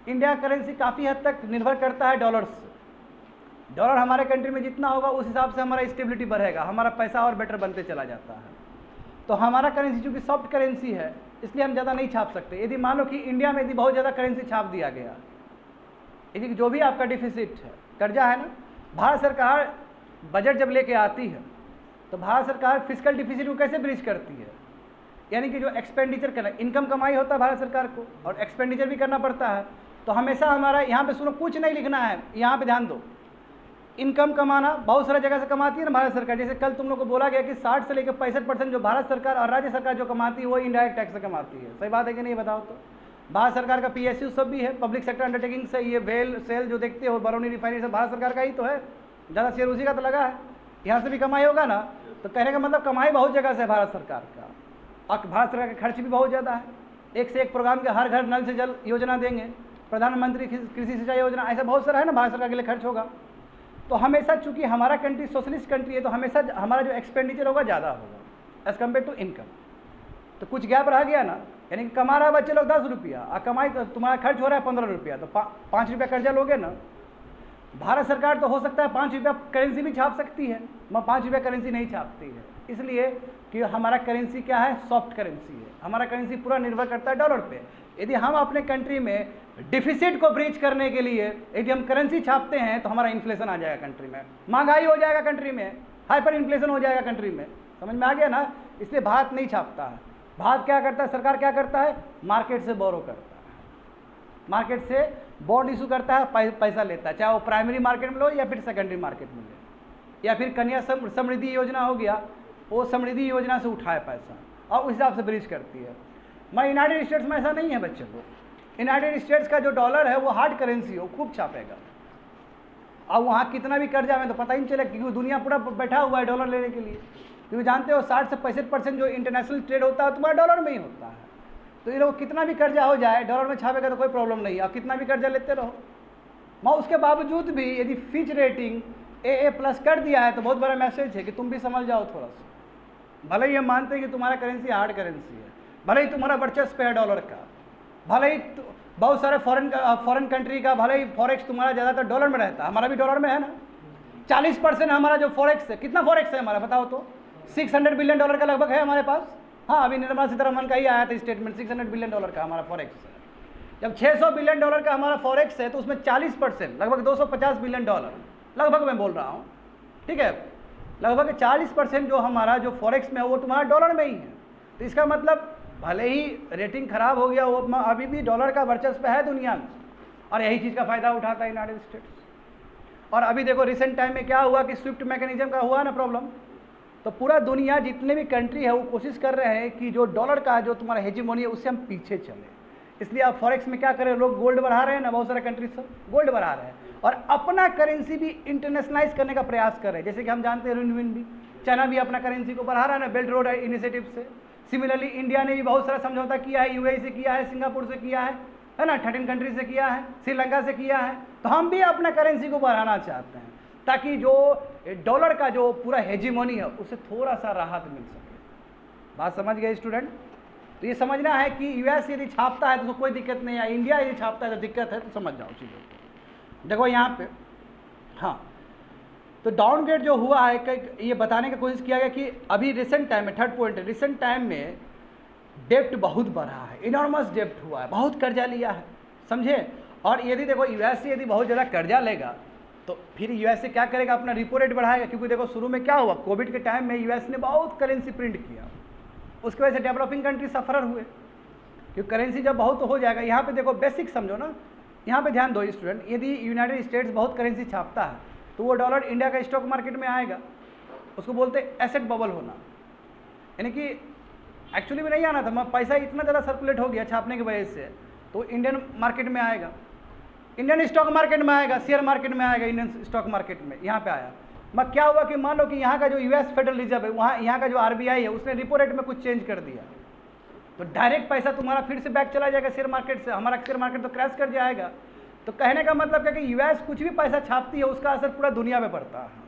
इंडिया का करेंसी काफ़ी हद तक निर्भर करता है डॉलर से। डॉलर हमारे कंट्री में जितना होगा उस हिसाब से हमारा स्टेबिलिटी बढ़ेगा, हमारा पैसा और बेटर बनते चला जाता है। तो हमारा करेंसी चूँकि सॉफ्ट करेंसी है इसलिए हम ज़्यादा नहीं छाप सकते। यदि मान लो कि इंडिया में यदि बहुत ज़्यादा करेंसी छाप दिया गया, यदि जो भी आपका डिफिसिट है, कर्जा है ना, भारत सरकार बजट जब लेके आती है तो भारत सरकार फिजिकल डिफिसिट को कैसे ब्रीच करती है, यानी कि जो एक्सपेंडिचर करना, इनकम कमाई होता है भारत सरकार को और एक्सपेंडिचर भी करना पड़ता है। तो हमेशा हमारा यहाँ पे सुनो, कुछ नहीं लिखना है, यहाँ पे ध्यान दो। इनकम कमाना बहुत सारा जगह से कमाती है ना भारत सरकार। जैसे कल तुम लोग को बोला गया कि 60 से लेकर 65% जो भारत सरकार और राज्य सरकार जो कमाती है वो इनडायरेक्ट टैक्स से कमाती है। सही बात है कि नहीं बताओ तो? भारत सरकार का PSU सब भी है, पब्लिक सेक्टर अंडरटेकिंग से, ये वेल सेल जो देखते हो, बरौनी रिफाइनरी सब भारत सरकार का ही तो है, ज़्यादा शेयर उसी का तो लगा है। यहाँ से भी कमाई होगा ना, तो कहने का मतलब कमाई बहुत जगह से है भारत सरकार का। और भारत सरकार का खर्च भी बहुत ज़्यादा है। एक से एक प्रोग्राम के, हर घर नल से जल योजना देंगे, प्रधानमंत्री कृषि सिंचाई योजना, ऐसा बहुत सारा है ना भारत सरकार के लिए खर्च होगा। तो हमेशा चूंकि हमारा कंट्री सोशलिस्ट कंट्री है तो हमेशा हमारा जो एक्सपेंडिचर होगा ज़्यादा होगा एज़ कम्पेयर टू इनकम। तो कुछ गैप रह गया ना, यानी कि कमा रहा बच्चे लोग 10 रुपया और कमाई तुम्हारा खर्च हो रहा है 15 रुपया, तो 5 रुपया कर्जा लोगे ना। भारत सरकार तो हो सकता है 5 रुपया करेंसी भी छाप सकती है, मगर 5 रुपया करेंसी नहीं छापती है, इसलिए कि हमारा करेंसी क्या है, सॉफ्ट करेंसी है। हमारा करेंसी पूरा निर्भर करता है डॉलर पे। यदि हम अपने कंट्री में डिफिसिट को ब्रीच करने के लिए यदि हम करेंसी छापते हैं तो हमारा इन्फ्लेशन आ जाएगा कंट्री में, महंगाई हो जाएगा कंट्री में, हाइपर इन्फ्लेशन हो जाएगा कंट्री में। समझ में आ गया ना? इसलिए भारत नहीं छापता है। भारत क्या करता है, सरकार क्या करता है, मार्केट से बोरो करता है, मार्केट से बॉन्ड इशू करता है, पैसा लेता है, चाहे वो प्राइमरी मार्केट में लो या फिर सेकेंडरी मार्केट में ले, या फिर कन्या समृद्धि योजना हो गया, वो समृद्धि योजना से उठाए पैसा और उस हिसाब से ब्रीच करती है। मैं यूनाइटेड स्टेट्स में ऐसा नहीं है बच्चे को। यूनाइटेड स्टेट्स का जो डॉलर है वो हार्ड करेंसी है, वो खूब छापेगा। और वहाँ कितना भी कर्जा में तो पता ही नहीं चलेगा, क्योंकि दुनिया पूरा बैठा हुआ है डॉलर लेने के लिए। क्योंकि जानते हो 60 से 65% जो इंटरनेशनल ट्रेड होता है तुम्हारा डॉलर में ही होता है। तो ये लोग कितना भी कर्जा हो जाए डॉलर में छापेगा तो कोई प्रॉब्लम नहीं है, आप कितना भी कर्जा लेते रहो। मैं उसके बावजूद भी यदि फिच रेटिंग AA+ कर दिया है तो बहुत बड़ा मैसेज है कि तुम भी समझ जाओ थोड़ा सा। भले ही हम मानते हैं कि तुम्हारा करेंसी हार्ड करेंसी है, भले ही तुम्हारा वर्चस्व है डॉलर का, भले ही बहुत सारे फॉरेन कंट्री का, भले ही फॉरेक्स तुम्हारा ज़्यादातर डॉलर में रहता है, हमारा भी डॉलर में है ना। 40% हमारा जो फॉरेक्स है, कितना फॉरेक्स है हमारा बताओ तो? $600 बिलियन का लगभग है हमारे पास। हाँ, अभी निर्मला सीतारमण का ही आया था स्टेटमेंट, $600 बिलियन का हमारा फॉरेक्स है। जब $600 बिलियन का हमारा फॉरेक्स है तो उसमें 40% लगभग $250 बिलियन, लगभग मैं बोल रहा हूँ, ठीक है, लगभग 40% जो हमारा जो फॉरेक्स में है वो तुम्हारा डॉलर में ही है। तो इसका मतलब भले ही रेटिंग खराब हो गया, वो अभी भी डॉलर का वर्चस्व है दुनिया में, और यही चीज़ का फ़ायदा उठाता है यूनाइटेड स्टेट्स। और अभी देखो रिसेंट टाइम में क्या हुआ कि स्विफ्ट मैकेनिज्म का हुआ ना प्रॉब्लम, तो पूरा दुनिया जितने भी कंट्री है वो कोशिश कर रहे हैं कि जो डॉलर का जो तुम्हारा हेजिमोनी है उससे हम पीछे चले। इसलिए आप फॉरेक्स में क्या कर रहे हैं, लोग गोल्ड बढ़ा रहे हैं ना, बहुत सारे कंट्रीज सब गोल्ड बढ़ा रहे हैं और अपना करेंसी भी इंटरनेशनलाइज करने का प्रयास कर रहे हैं। जैसे कि हम जानते हैं रिनविन चाइना भी अपना करेंसी को बढ़ा रहा है ना, बेल्ट रोड इनिशिएटिव से। सिमिलरली इंडिया ने भी बहुत सारा समझौता किया है, यूएई से किया है, सिंगापुर से किया है ना, 13 कंट्री से किया है, श्रीलंका से किया है। तो हम भी अपना करेंसी को बढ़ाना चाहते हैं ताकि जो डॉलर का जो पूरा हेजिमोनी है उससे थोड़ा सा राहत मिल सके। बात समझ गए स्टूडेंट? तो ये समझना है कि यूएस यदि छापता है तो कोई दिक्कत नहीं है, इंडिया यदि छापता है तो दिक्कत है, तो समझ जाओ चीज़ों को। देखो यहाँ पे हाँ, तो डाउनग्रेड जो हुआ है ये बताने की कोशिश किया गया कि अभी रिसेंट टाइम में, थर्ड पॉइंट, रिसेंट टाइम में डेप्ट बहुत बढ़ा है, इनॉर्मस डेप्ट हुआ है, बहुत कर्जा लिया है, समझे। और यदि देखो यूएस से यदि बहुत ज़्यादा कर्जा लेगा तो फिर यूएस से क्या करेगा, अपना रिपो रेट बढ़ाएगा। क्योंकि देखो शुरू में क्या हुआ, कोविड के टाइम में यूएस ने बहुत करेंसी प्रिंट किया, उसकी वजह से डेवलपिंग कंट्री सफर हुए, क्योंकि करेंसी जब बहुत हो जाएगा। यहाँ पे देखो बेसिक समझो ना, यहाँ पे ध्यान दो स्टूडेंट, यदि यूनाइटेड स्टेट्स बहुत करेंसी छापता है तो वो डॉलर इंडिया का स्टॉक मार्केट में आएगा, उसको बोलते हैं एसेट बबल होना, यानी कि एक्चुअली में नहीं आना था, पैसा इतना ज़्यादा सर्कुलेट हो गया छापने की वजह से, तो इंडियन मार्केट में आएगा, इंडियन स्टॉक मार्केट में आएगा, शेयर मार्केट में आएगा, इंडियन स्टॉक मार्केट में यहाँ पे आया। मगर क्या हुआ कि मान लो कि यहाँ का जो यूएस फेडरल रिजर्व है, वहाँ यहाँ का जो आरबीआई है उसने रिपो रेट में कुछ चेंज कर दिया, तो डायरेक्ट पैसा तुम्हारा फिर से बैक चला जाएगा शेयर मार्केट से, हमारा शेयर मार्केट तो क्रैश कर जाएगा। तो कहने का मतलब क्या कि यूएस कुछ भी पैसा छापती है उसका असर पूरा दुनिया में पड़ता है।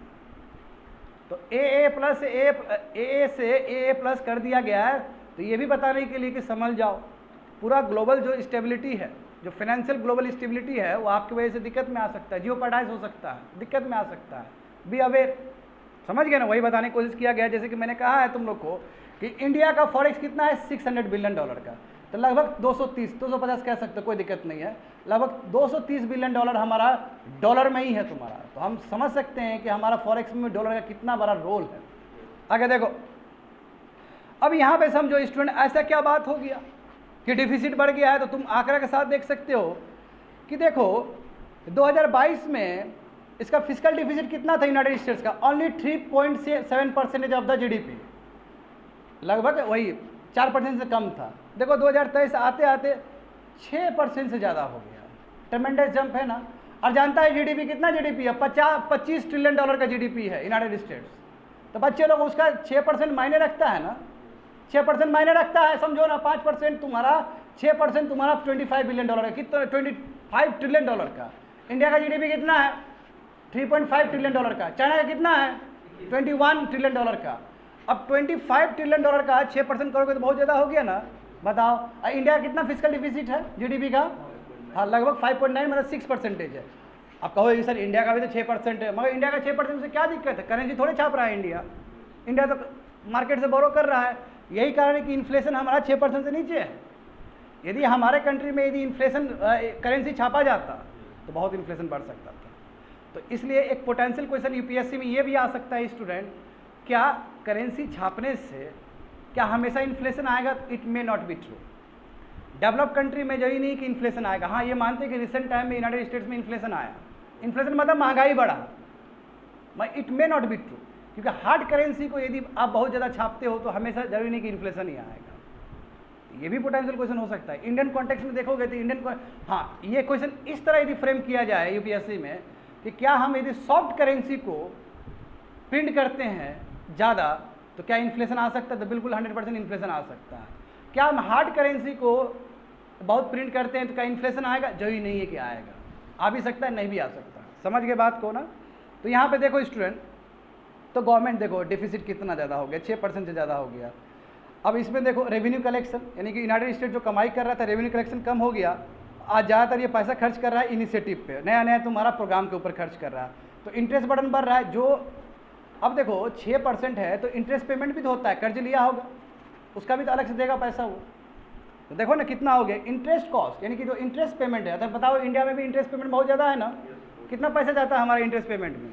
तो ए प्लस ए से ए प्लस कर दिया गया है, तो ये भी बताने के लिए कि समझ जाओ पूरा ग्लोबल जो स्टेबिलिटी है, जो फाइनेंशियल ग्लोबल स्टेबिलिटी है, वो आपकी वजह से दिक्कत में आ सकता है, जियोपार्डाइज हो सकता है, दिक्कत में आ सकता है, बी अवेयर। समझ गए ना? वही बताने की कोशिश किया गया। जैसे कि मैंने कहा है तुम लोग को कि इंडिया का फॉरेक्स कितना है, $600 बिलियन का, तो लगभग 250 कह सकते हो, कोई दिक्कत नहीं है, लगभग $230 बिलियन हमारा डॉलर में ही है तुम्हारा। तो हम समझ सकते हैं कि हमारा फॉरेक्स में डॉलर का कितना बड़ा रोल है। आगे देखो, अब यहाँ पे समझो स्टूडेंट, ऐसा क्या बात हो गया कि डिफिसिट बढ़ गया है, तो तुम आंकड़ा के साथ देख सकते हो कि देखो 2022 में इसका फिजिकल डिफिसिट कितना था यूनाइटेड स्टेट्स का, ओनली 3.7% ऑफ द जीडीपी, लगभग वही 4% से कम था। देखो 2023 आते आते 6% से ज़्यादा हो गया, ट्रेमेंडस जंप है ना। और जानता है जीडीपी कितना जीडीपी है, 25 ट्रिलियन डॉलर का जीडीपी है यूनाइटेड स्टेट्स। तो बच्चे लोग उसका 6% मायने रखता है ना, 6% मायने रखता है, समझो ना। 5% तुम्हारा, 6% तुम्हारा $25 बिलियन का, कितना, $25 ट्रिलियन का। इंडिया का जीडीपी कितना है, $3.5 ट्रिलियन का। चाइना का कितना है, $21 ट्रिलियन का। अब $25 ट्रिलियन का 6% करोगे तो बहुत ज़्यादा हो गया ना, बताओ। इंडिया का कितना फिजिकल डिफिसिट है जीडीपी का, हाँ लगभग 5.9 मतलब 6% है। अब कहोगे सर इंडिया का भी तो 6% है, मगर इंडिया का 6% से क्या दिक्कत है, करेंसी थोड़े छाप रहा है इंडिया तो मार्केट से बोरो कर रहा है। यही कारण है कि इन्फ्लेशन हमारा 6% से नीचे है। यदि हमारे कंट्री में यदि इन्फ्लेशन करेंसी छापा जाता तो बहुत इन्फ्लेशन बढ़ सकता था। तो इसलिए एक पोटेंशियल क्वेश्चन यूपीएससी में ये भी आ सकता है स्टूडेंट, क्या करेंसी छापने से क्या हमेशा इन्फ्लेशन आएगा? It may not be true. Develop country में यही नहीं कि इन्फ्लेशन आएगा, हाँ ये मानते हैं कि रिसेंट टाइम में यूनाइटेड स्टेट्स में इन्फ्लेशन आया, इन्फ्लेशन मतलब महंगाई बढ़ा, मगर it may not be true, क्योंकि हार्ड करेंसी को यदि आप बहुत ज़्यादा छापते हो तो हमेशा जरूरी नहीं कि इन्फ्लेशन ही आएगा। ये भी पोटेंशियल क्वेश्चन हो सकता है। इंडियन कॉन्टेक्स्ट में देखोगे तो हाँ ये क्वेश्चन इस तरह यदि फ्रेम किया जाए यूपीएससी में कि क्या हम यदि सॉफ्ट करेंसी को प्रिंट करते हैं ज़्यादा तो क्या इन्फ्लेशन आ सकता है? तो बिल्कुल 100% इन्फ्लेशन आ सकता है। क्या हम हार्ड करेंसी को बहुत प्रिंट करते हैं तो क्या इन्फ्लेशन आएगा? जरूरी नहीं है कि आएगा, आ भी सकता है, नहीं भी आ सकता। समझ गए बात को ना? तो यहाँ पे देखो स्टूडेंट, तो गवर्नमेंट देखो डिफिसिट कितना ज़्यादा हो गया, 6% से ज़्यादा हो गया। अब इसमें देखो रेवेन्यू कलेक्शन, यानी कि यूनाइटेड स्टेट जो कमाई कर रहा था रेवेन्यू कलेक्शन कम हो गया। आज ज़्यादातर ये पैसा खर्च कर रहा है इनिशिएटिव पे, नया नया तुम्हारा प्रोग्राम के ऊपर खर्च कर रहा है, तो इंटरेस्ट बर्डन बढ़ रहा है। जो अब देखो 6% है तो इंटरेस्ट पेमेंट भी तो होता है, कर्ज लिया होगा उसका भी तो अलग से देगा पैसा वो। तो देखो ना कितना हो गया इंटरेस्ट कॉस्ट, यानी कि जो इंटरेस्ट पेमेंट है। तो बताओ इंडिया में भी इंटरेस्ट पेमेंट बहुत ज़्यादा है ना, कितना पैसा जाता है हमारा इंटरेस्ट पेमेंट में?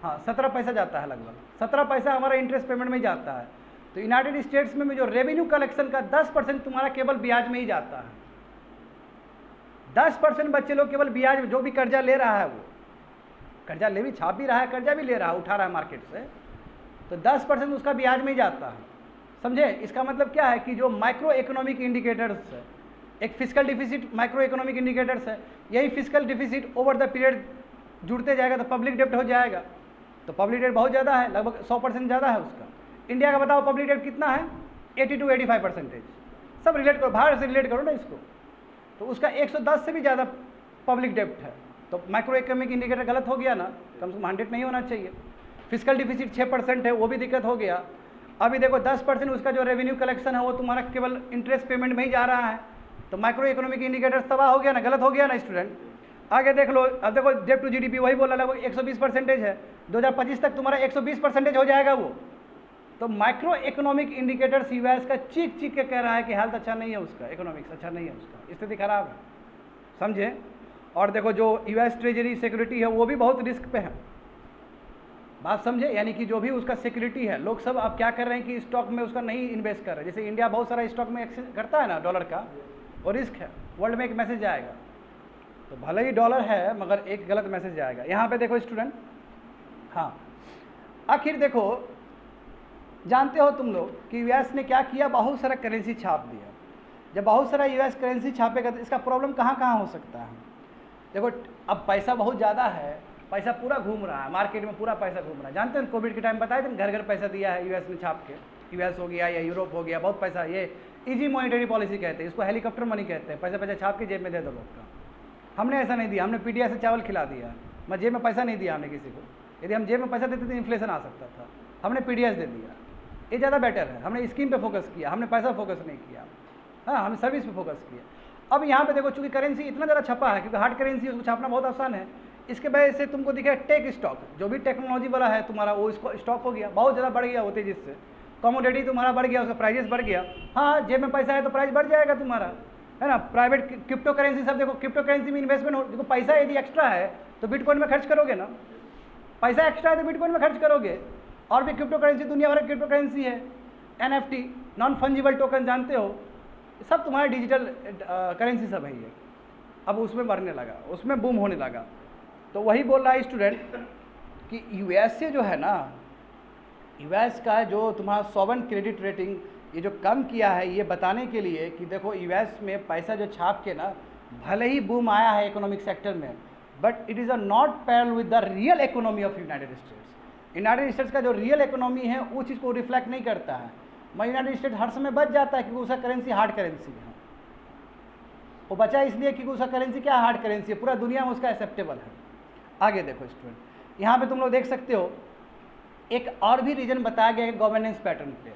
हाँ 17 पैसा जाता है, लगभग 17 पैसा हमारा इंटरेस्ट पेमेंट में ही जाता है। तो यूनाइटेड स्टेट्स में जो रेवेन्यू कलेक्शन का 10% तुम्हारा केवल ब्याज में ही जाता है। 10% बच्चे लोग केवल ब्याज, जो भी कर्जा ले रहा है वो कर्जा ले भी, छाप भी रहा है, कर्जा भी ले रहा है, उठा रहा है मार्केट से, तो 10% उसका ब्याज में ही जाता है। समझे? इसका मतलब क्या है कि जो माइक्रो इकोनॉमिक इंडिकेटर्स है, एक physical deficit micro economic indicators है, यही physical deficit over the period जुड़ते जाएगा तो पब्लिक डेप्ट हो जाएगा। तो पब्लिक डेप्ट बहुत ज़्यादा है, लगभग 100% ज़्यादा है उसका। इंडिया का बताओ पब्लिक डेप्ट कितना है? 80 to 85%। सब रिलेट करो, भारत से रिलेट करो ना इसको, तो उसका 110 से भी ज़्यादा पब्लिक डेप्ट है। तो माइक्रो इकोनॉमिक इंडिकेटर गलत हो गया ना, कम से कम 100 नहीं होना चाहिए। फिजिकल डिफिसिट 6% है, वो भी दिक्कत हो गया। अभी देखो 10% उसका जो रेवेन्यू कलेक्शन है वो तुम्हारा केवल इंटरेस्ट पेमेंट में ही जा रहा है, तो माइक्रो इकोनॉमिक इंडिकेटर तबाह हो गया ना, गलत हो गया ना स्टूडेंट। आगे देख लो, अब देखो डेप्ट टू जीडीपी वही बोला, लगभग 120% है। 2025 तक तुम्हारा 120% हो जाएगा वो। तो माइक्रो इकोनॉमिक इंडिकेटर्स यूएस का चीख चीख के कह रहा है कि हालत अच्छा नहीं है उसका, इकोनॉमिक्स अच्छा नहीं है उसका, स्थिति खराब है। समझे? और देखो जो यूएस ट्रेजरी सिक्योरिटी है वो भी बहुत रिस्क पे है, बात समझे? यानी कि जो भी उसका सिक्योरिटी है, लोग सब अब क्या कर रहे हैं कि स्टॉक में उसका नहीं इन्वेस्ट कर रहे हैं। जैसे इंडिया बहुत सारा स्टॉक में एक्सेस करता है ना डॉलर का, वो रिस्क है। वर्ल्ड में एक मैसेज आएगा, तो भले ही डॉलर है मगर एक गलत मैसेज आएगा। यहाँ पे देखो स्टूडेंट, हाँ आखिर देखो, जानते हो तुम लोग कि यूएस ने क्या किया? बहुत सारा करेंसी छाप दिया। जब बहुत सारा यूएस करेंसी छापेगा तो इसका प्रॉब्लम कहाँ कहाँ हो सकता है? देखो अब पैसा बहुत ज़्यादा है, पैसा पूरा घूम रहा है मार्केट में, पूरा पैसा घूम रहा है। जानते हैं कोविड के टाइम बताए थे, घर घर पैसा दिया है यूएस ने छाप के। यूएस हो गया या यूरोप हो गया, बहुत पैसा, ये इजी मॉनिटरी पॉलिसी कहते हैं इसको, हेलीकॉप्टर मनी कहते हैं। पैसा पैसा छाप के जेब में दे दो लोग का। हमने ऐसा नहीं दिया, हमने पीडीएस से चावल खिला दिया, मैं जेब में पैसा नहीं दिया हमने किसी को। यदि हम जेब में पैसा देते तो इन्फ्लेशन आ सकता था, हमने पीडीएस दे दिया, ये ज़्यादा बेटर है। हमने स्कीम पे फोकस किया, हमने पैसा फोकस नहीं किया, हाँ हमने सर्विस पे फोकस किया। अब यहाँ पे देखो चूंकि करेंसी इतना ज़्यादा छपा है, क्योंकि हार्ड करेंसी उसको छापना बहुत आसान है, इसके वजह से तुमको दिखे टेक स्टॉक, जो भी टेक्नोलॉजी वाला है तुम्हारा, वो इसको स्टॉक हो गया, बहुत ज़्यादा बढ़ गया वो तेजी से। कमोडिटी तुम्हारा बढ़ गया, उसका प्राइजेस बढ़ गया। हाँ जेब में पैसा है तो प्राइस बढ़ जाएगा तुम्हारा, है ना। प्राइवेट क्रिप्टो करेंसी सब देखो, क्रिप्टो करेंसी में इन्वेस्टमेंट हो, देखो पैसा यदि एक्स्ट्रा है तो बिटकॉइन में खर्च करोगे ना, पैसा एक्स्ट्रा है तो बिटकॉइन में खर्च करोगे। और भी क्रिप्टो करेंसी, दुनिया भर की क्रिप्टो करेंसी है, एनएफटी, नॉन फंजिबल टोकन जानते हो, सब तुम्हारे डिजिटल करेंसी सब है ये। अब उसमें बढ़ने लगा, उसमें बूम होने लगा। तो वही बोल रहा है स्टूडेंट कि यूएस से जो है ना, यूएस का जो तुम्हारा सॉवरेन क्रेडिट रेटिंग ये जो कम किया है, ये बताने के लिए कि देखो यूएस में पैसा जो छाप के ना, भले ही बूम आया है इकोनॉमिक सेक्टर में, but it is a not parallel with the real economy of United states. United states का जो रियल इकोनॉमी है वो चीज़ को रिफ्लेक्ट नहीं करता है। मैं यूनाइटेड स्टेट्स हर समय बच जाता है क्योंकि उसका करेंसी हार्ड करेंसी है। वो बचा इसलिए क्योंकि उसका करेंसी क्या हार्ड करेंसी है, पूरा दुनिया में उसका एक्सेप्टेबल है। आगे देखो स्टूडेंट, यहाँ पे तुम लोग देख सकते हो एक और भी रीजन बताया गया है गवर्नेंस पैटर्न पे।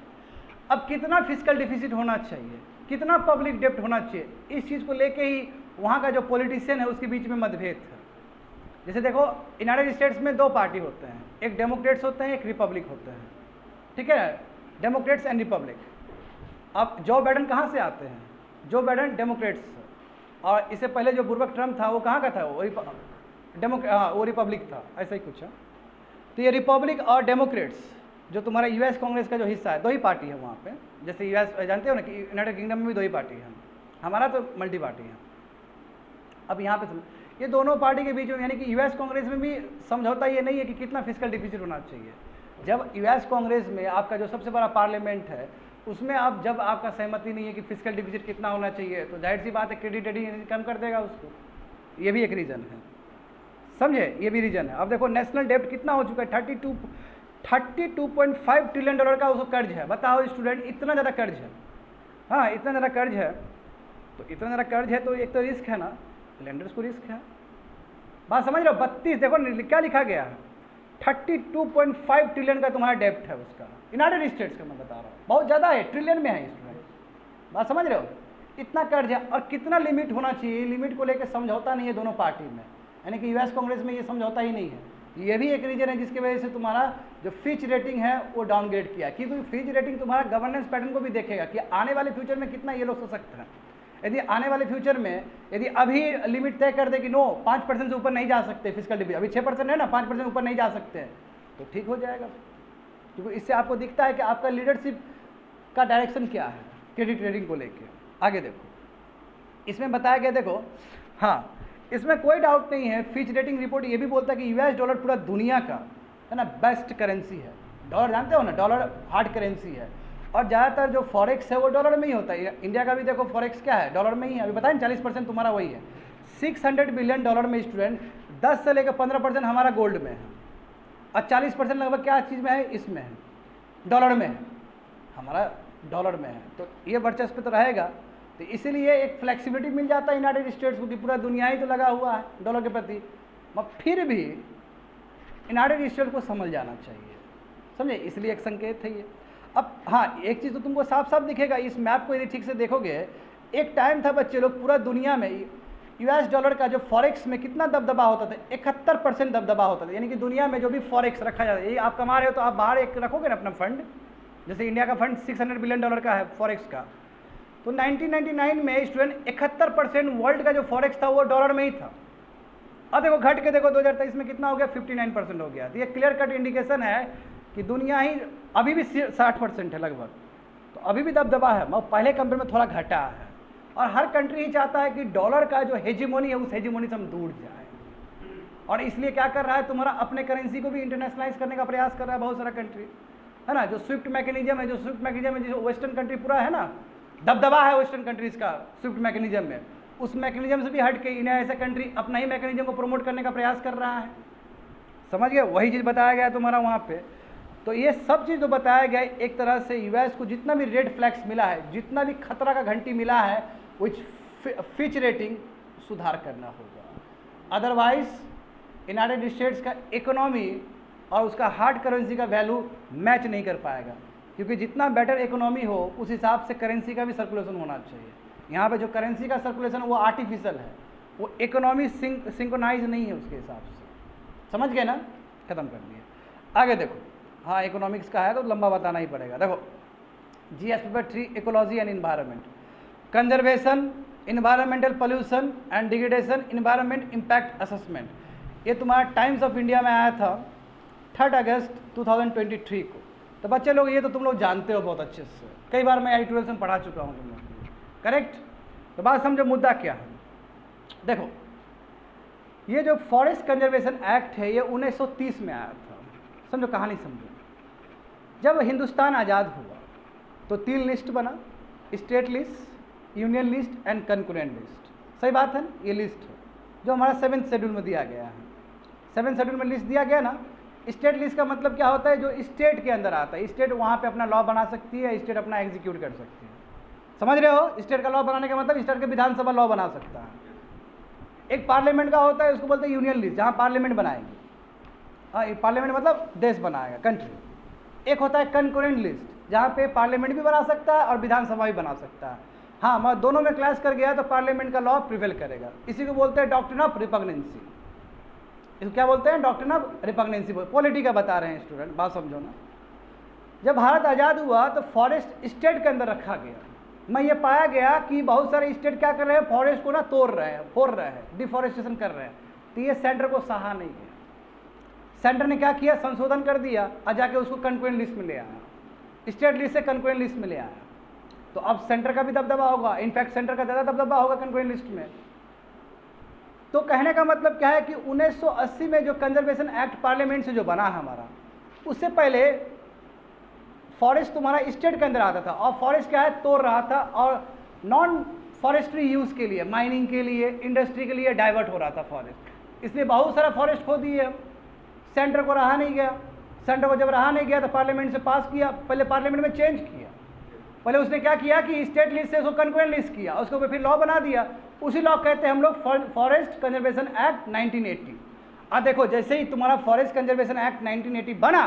अब कितना फिजिकल डिफिसिट होना चाहिए, कितना पब्लिक डेप्ट होना चाहिए, इस चीज़ को लेके ही वहाँ का जो पॉलिटिशियन है उसके बीच में मतभेद है। जैसे देखो यूनाइटेड स्टेट्स में दो पार्टी होते हैं, एक डेमोक्रेट्स होते हैं, एक रिपब्लिक होते हैं, ठीक है, डेमोक्रेट्स एंड रिपब्लिक। अब जो बाइडेन कहाँ से आते हैं? जो बाइडेन डेमोक्रेट्स, और इससे पहले जो बुर्बक ट्रम्प था वो कहाँ का था? वो रिपब्लिक था, ऐसा ही कुछ है। तो ये रिपब्लिक और डेमोक्रेट्स जो तुम्हारा यूएस कांग्रेस का जो हिस्सा है, दो ही पार्टी है वहाँ पे। जैसे यूएस जानते हो ना कि यूनाइटेड किंगडम में भी दो ही पार्टी है, हमारा तो मल्टी पार्टी है। अब यहाँ पे ये दोनों पार्टी के बीच में, यानी कि यूएस कांग्रेस में भी समझौता ये नहीं है कि कितना फिजिकल डिफिसिट होना चाहिए। जब यूएस कांग्रेस में आपका जो सबसे बड़ा पार्लियामेंट है, उसमें आप जब आपका सहमति नहीं है कि फिजिकल डिफिसिट कितना होना चाहिए, तो जाहिर सी बात है क्रेडिट रेटिंग कम कर देगा उसको। ये भी एक रीज़न है, समझे, ये भी रीज़न है। अब देखो नेशनल डेब्ट कितना हो चुका है, 32.5 ट्रिलियन डॉलर का उसको कर्ज है। बताओ स्टूडेंट, इतना ज़्यादा कर्ज है, हाँ इतना ज़्यादा कर्ज है, तो इतना ज़्यादा कर्ज है तो एक तो रिस्क है ना, लेंडर्स को रिस्क है। बात समझ रहे हो? 32 देखो क्या लिखा गया है, 32.5 ट्रिलियन का तुम्हारा डेब्ट है उसका, यूनाइटेड स्टेट्स का मैं बता रहा हूँ, बहुत ज़्यादा है, ट्रिलियन में है स्टूडेंट। बात समझ रहे हो? इतना कर्ज है, और कितना लिमिट होना चाहिए, लिमिट को लेकर समझौता नहीं है दोनों पार्टी में, यानी कि यूएस कांग्रेस में ये समझौता ही नहीं है। ये भी एक रीजन है जिसकी वजह से तुम्हारा जो फिच रेटिंग है वो डाउनग्रेड किया, क्योंकि फिच रेटिंग तुम्हारा गवर्नेंस पैटर्न को भी देखेगा कि आने वाले फ्यूचर में कितना ये लोग सशक्त हैं। यदि आने वाले फ्यूचर में यदि अभी लिमिट तय कर दे कि नो 5% से ऊपर नहीं जा सकते फिजिकल डिफिसिट, अभी 6% है ना, 5% ऊपर नहीं जा सकते, तो ठीक हो जाएगा, क्योंकि इससे आपको दिखता है कि आपका लीडरशिप का डायरेक्शन क्या है क्रेडिट रेटिंग को लेके। आगे देखो, इसमें बताया गया, देखो हाँ, इसमें कोई डाउट नहीं है, फिच रेटिंग रिपोर्ट ये भी बोलता है कि यूएस डॉलर पूरा दुनिया का है ना बेस्ट करेंसी है। डॉलर जानते हो ना, डॉलर हार्ड करेंसी है, और ज़्यादातर जो फॉरेक्स है वो डॉलर में ही होता है। इंडिया का भी देखो फॉरेक्स क्या है, डॉलर में ही है। अभी बताएं 40% तुम्हारा वही है। 600 बिलियन डॉलर में स्टूडेंट 10 से लेकर 15% हमारा गोल्ड में है, और 40% लगभग क्या चीज़ में है, इसमें है, डॉलर में है, हमारा डॉलर में है। तो ये वर्चस्व तो रहेगा, तो इसीलिए एक फ्लेक्सिबिलिटी मिल जाता है यूनाइटेड स्टेट्स को कि पूरा दुनिया ही तो लगा हुआ है डॉलर के प्रति। मगर फिर भी यूनाइटेड स्टेट्स को समझ जाना चाहिए, समझे, इसलिए एक संकेत है ये। अब हाँ, एक चीज़ तो तुमको साफ साफ दिखेगा इस मैप को यदि ठीक से देखोगे। एक टाइम था बच्चे लोग, पूरा दुनिया में यूएस डॉलर का जो फॉरेक्स में कितना दबदबा होता था, 71% दबदबा होता था। यानी कि दुनिया में जो भी फॉरेक्स रखा जाता है, ये आप कमा रहे हो तो आप बाहर एक रखोगे ना अपना फंड, जैसे इंडिया का फंड 600 बिलियन डॉलर का है फॉरेक्स का, तो 1999 में स्टूडेंट 71% वर्ल्ड का जो फॉरेक्स था वो डॉलर में ही था। अब देखो घट के देखो 2023 में कितना हो गया, 59% हो गया। तो ये क्लियर कट इंडिकेशन है कि दुनिया ही अभी भी 60% है लगभग, तो अभी भी दबदबा है, मगर पहले कंपेयर में थोड़ा घटा है। और हर कंट्री ही चाहता है कि डॉलर का जो हेजिमोनी है उस हेजिमोनी से हम दूर जाए, और इसलिए क्या कर रहा है, तुम्हारा अपने करेंसी को भी इंटरनेशनलाइज करने का प्रयास कर रहा है बहुत सारा कंट्री, है ना। जो स्विफ्ट मैकेनिज्म है, जो वेस्टर्न कंट्री पूरा है ना, दबदबा है वेस्टर्न कंट्रीज का स्विफ्ट मैकेनिज्म में, उस मैकेनिज्म से भी हट के इन्हें ऐसा कंट्री अपना ही मैकेनिज्म को प्रमोट करने का प्रयास कर रहा है, समझ गए। वही चीज़ बताया गया है तुम्हारा वहाँ पे। तो ये सब चीज़ जो बताया गया है, एक तरह से यूएस को जितना भी रेड फ्लैग्स मिला है, जितना भी खतरा का घंटी मिला है, विच फिच रेटिंग सुधार करना होगा। अदरवाइज यूनाइटेड स्टेट्स का इकोनॉमी और उसका हार्ड करेंसी का वैल्यू मैच नहीं कर पाएगा, क्योंकि जितना बेटर इकोनॉमी हो उस हिसाब से करेंसी का भी सर्कुलेशन होना चाहिए। यहाँ पे जो करेंसी का सर्कुलेशन वो आर्टिफिशियल है, वो इकोनॉमी सिंक्रोनाइज नहीं है उसके हिसाब से, समझ गए ना। खत्म कर दिए, आगे देखो। हाँ, इकोनॉमिक्स का है तो लंबा बताना ही पड़ेगा। देखो GS paper 3 ecology and environment, conservation, environmental pollution and degradation, environment impact assessment. ये तुम्हारा टाइम्स ऑफ इंडिया में आया था 3 अगस्त 2023 को। तो बच्चे लोग ये तो तुम लोग जानते हो बहुत अच्छे से, कई बार मैं आई12 में पढ़ा चुका हूँ तुम लोग को, करेक्ट। तो बात समझो मुद्दा क्या है। देखो ये जो फॉरेस्ट कंजर्वेशन एक्ट है ये 1930 में आया था, समझो कहानी समझो। जब हिंदुस्तान आज़ाद हुआ तो 3 लिस्ट बना, state list, union list and concurrent list. सही बात है ना, ये लिस्ट है जो हमारा 7th शेड्यूल में दिया गया है। 7th शेड्यूल में लिस्ट दिया गया ना। स्टेट लिस्ट का मतलब क्या होता है, जो स्टेट के अंदर आता है, स्टेट वहाँ पे अपना लॉ बना सकती है, स्टेट अपना एग्जीक्यूट कर सकती है, समझ रहे हो। स्टेट का लॉ बनाने का मतलब स्टेट के विधानसभा लॉ बना सकता है। एक पार्लियामेंट का होता है, उसको बोलते हैं यूनियन लिस्ट, जहाँ पार्लियामेंट बनाएगी। हाँ, पार्लियामेंट मतलब देश बनाएगा, कंट्री। एक होता है कंकरेंट लिस्ट, जहाँ पे पार्लियामेंट भी बना सकता है और विधानसभा भी बना सकता है। हाँ, मैं दोनों में क्लैश कर गया तो पार्लियामेंट का लॉ प्रिवेल करेगा। इसी को बोलते हैं डॉक्ट्रिन ऑफ रिपग्नेंसी। इसको क्या बोलते हैं, डॉक्ट्रिन ऑफ रिपग्नेंसी। पॉलिटी का बता रहे हैं स्टूडेंट, बात समझो ना। जब भारत आज़ाद हुआ तो फॉरेस्ट स्टेट के अंदर रखा गया। मैं ये पाया गया कि बहुत सारे स्टेट क्या कर रहे हैं, फॉरेस्ट को ना तोड़ रहे हैं, फोड़ रहे हैं, डिफॉरेस्टेशन कर रहे हैं। तो ये सेंटर को सहा नहीं गया। सेंटर ने क्या किया, संशोधन कर दिया और जाके उसको कंकरेंट लिस्ट में ले आया, स्टेट लिस्ट से कंकरेंट लिस्ट में ले आया। तो अब सेंटर का भी दबदबा होगा, इनफैक्ट सेंटर का ज़्यादा दबदबा होगा कंकरेंट लिस्ट में। तो कहने का मतलब क्या है कि 1980 में जो कंजर्वेशन एक्ट पार्लियामेंट से जो बना है हमारा, उससे पहले फॉरेस्ट तुम्हारा स्टेट के अंदर आता था, और फॉरेस्ट क्या है, तोड़ रहा था, और नॉन फॉरेस्ट्री यूज़ के लिए, माइनिंग के लिए, इंडस्ट्री के लिए डाइवर्ट हो रहा था फॉरेस्ट। इसलिए बहुत सारा फॉरेस्ट खो दिए। सेंटर को रहा नहीं गया। सेंटर को जब रहा नहीं गया तो पार्लियामेंट से पास किया, पहले पार्लियामेंट में चेंज किया। पहले उसने क्या किया कि स्टेट लिस्ट से उसको कंकरेंट लिस्ट किया, उसके ऊपर फिर लॉ बना दिया। उसी लॉ कहते हैं हम लोग फॉरेस्ट कंजर्वेशन एक्ट 1980। अब देखो, जैसे ही तुम्हारा फॉरेस्ट कंजर्वेशन एक्ट 1980 बना,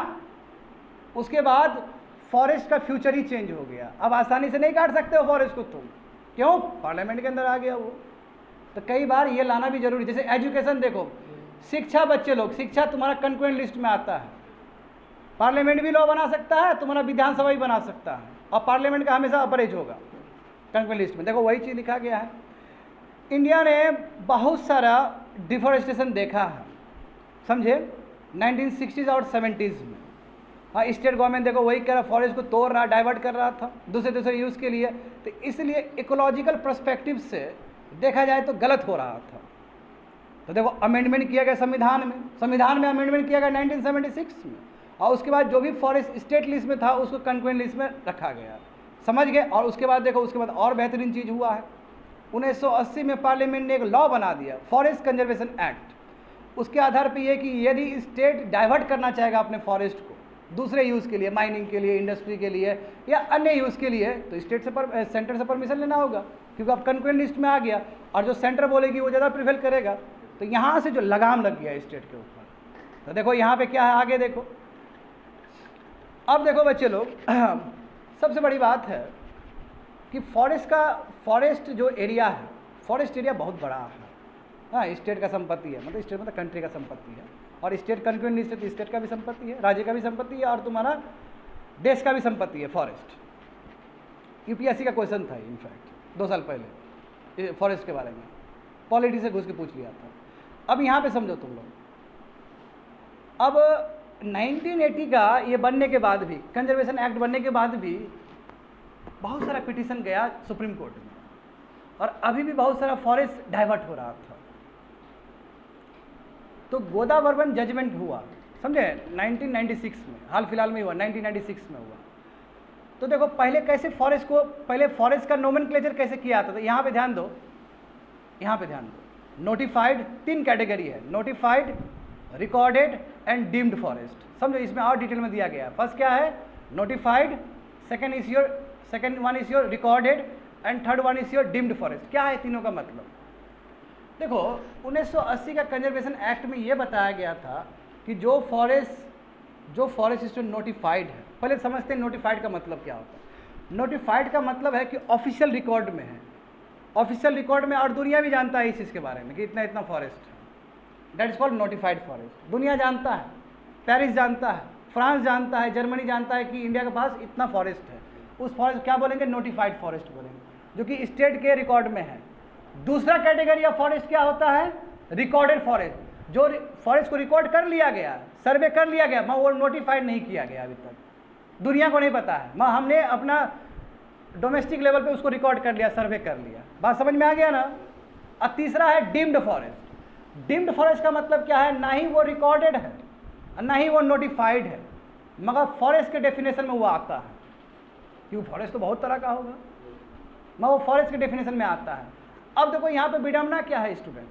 उसके बाद फॉरेस्ट का फ्यूचर ही चेंज हो गया। अब आसानी से नहीं काट सकते हो फॉरेस्ट को तुम, क्यों, पार्लियामेंट के अंदर आ गया वो। तो कई बार ये लाना भी जरूरी। जैसे एजुकेशन देखो, शिक्षा, बच्चे लोग, शिक्षा तुम्हारा कंकरेंट लिस्ट में आता है। पार्लियामेंट भी लॉ बना सकता है, तुम्हारा विधानसभा भी बना सकता है, और पार्लियामेंट का हमेशा अपरेज होगा कंकरेंट लिस्ट में। देखो वही चीज़ लिखा गया है। इंडिया ने बहुत सारा डिफॉरेस्टेशन देखा है, समझे। 1960s और 70s में। हाँ, स्टेट गवर्नमेंट देखो वही कर रहा, फॉरेस्ट को तोड़ रहा, डाइवर्ट कर रहा था दूसरे यूज़ के लिए, तो इसलिए इकोलॉजिकल पर्सपेक्टिव से देखा जाए तो गलत हो रहा था। तो देखो अमेंडमेंट किया गया संविधान में अमेंडमेंट किया गया 1976 में, और उसके बाद जो भी फॉरेस्ट स्टेट लिस्ट में था उसको कंक्वेंट लिस्ट में रखा गया, समझ गए। और उसके बाद देखो, उसके बाद और बेहतरीन चीज़ हुआ है, 1980 में पार्लियामेंट ने एक लॉ बना दिया, फॉरेस्ट कंजर्वेशन एक्ट। उसके आधार पर यह कि यदि स्टेट डाइवर्ट करना चाहेगा अपने फॉरेस्ट को दूसरे यूज़ के लिए, माइनिंग के लिए, इंडस्ट्री के लिए या अन्य यूज़ के लिए, तो स्टेट से सेंटर से परमिशन लेना होगा, क्योंकि अब कंक्वेंट लिस्ट में आ गया और जो सेंटर बोलेगी वो ज़्यादा प्रिवेल करेगा। तो यहाँ से जो लगाम लग गया स्टेट के ऊपर, तो देखो यहाँ पे क्या है, आगे देखो। अब देखो बच्चे लोग, सबसे बड़ी बात है कि फॉरेस्ट जो एरिया है, फॉरेस्ट एरिया बहुत बड़ा है। हाँ, स्टेट का संपत्ति है, मतलब स्टेट मतलब कंट्री का संपत्ति है, और स्टेट कंक्वेंट लिस्ट है तो स्टेट का भी संपत्ति है, राज्य का भी संपत्ति है, और तुम्हारा देश का भी संपत्ति है फॉरेस्ट। यूपीएससी का क्वेश्चन था इनफैक्ट 2 साल पहले फॉरेस्ट के बारे में, पॉलिटी से घुस के पूछ लिया था। अब यहाँ पे समझो तुम लोग, अब 1980 का ये बनने के बाद भी, कंजर्वेशन एक्ट बनने के बाद भी बहुत सारा पिटीशन गया सुप्रीम कोर्ट में, और अभी भी बहुत सारा फॉरेस्ट डाइवर्ट हो रहा था। तो गोदावरबन जजमेंट हुआ, समझे, 1996 में, हाल फिलहाल में हुआ, 1996 में हुआ। तो देखो पहले कैसे फॉरेस्ट को, पहले फॉरेस्ट का नोमेनक्लेचर कैसे किया जाता था, यहाँ पे ध्यान दो, यहाँ पे ध्यान दो। नोटिफाइड 3 कैटेगरी है, notified, recorded and deemed forest. समझो, इसमें और डिटेल में दिया गया है। फर्स्ट क्या है, notified, second one is your recorded and third one is your deemed forest. क्या है तीनों का मतलब? देखो 1980 का कंजर्वेशन एक्ट में ये बताया गया था कि जो फॉरेस्ट नोटिफाइड है, पहले समझते हैं नोटिफाइड का मतलब क्या होता है। नोटिफाइड का मतलब है कि ऑफिशियल रिकॉर्ड में है, ऑफिशियल रिकॉर्ड में, और दुनिया भी जानता है इस चीज़ के बारे में कि इतना इतना फॉरेस्ट है, that is called notified forest. दुनिया जानता है, पेरिस जानता है, फ्रांस जानता है, जर्मनी जानता है कि इंडिया के पास इतना फॉरेस्ट है। उस फॉरेस्ट क्या बोलेंगे, नोटिफाइड फॉरेस्ट बोलेंगे, जो कि स्टेट के रिकॉर्ड में है। दूसरा कैटेगरी ऑफ फॉरेस्ट क्या होता है, रिकॉर्डेड फॉरेस्ट, जो फॉरेस्ट को रिकॉर्ड कर लिया गया, सर्वे कर लिया गया, मगर वो नोटिफाइड नहीं किया गया अभी तक, दुनिया को नहीं पता है, मगर हमने अपना डोमेस्टिक लेवल पे उसको रिकॉर्ड कर लिया, सर्वे कर लिया। बात समझ में आ गया ना। अब तीसरा है डीम्ड फॉरेस्ट। डीम्ड फॉरेस्ट का मतलब क्या है, ना ही वो रिकॉर्डेड है ना ही वो नोटिफाइड है, मगर फॉरेस्ट के डेफिनेशन में वो आता है, क्योंकि फॉरेस्ट तो बहुत तरह का होगा, मगर वो फॉरेस्ट के डेफिनेशन में आता है। अब देखो यहाँ पे विडम्बना क्या है स्टूडेंट,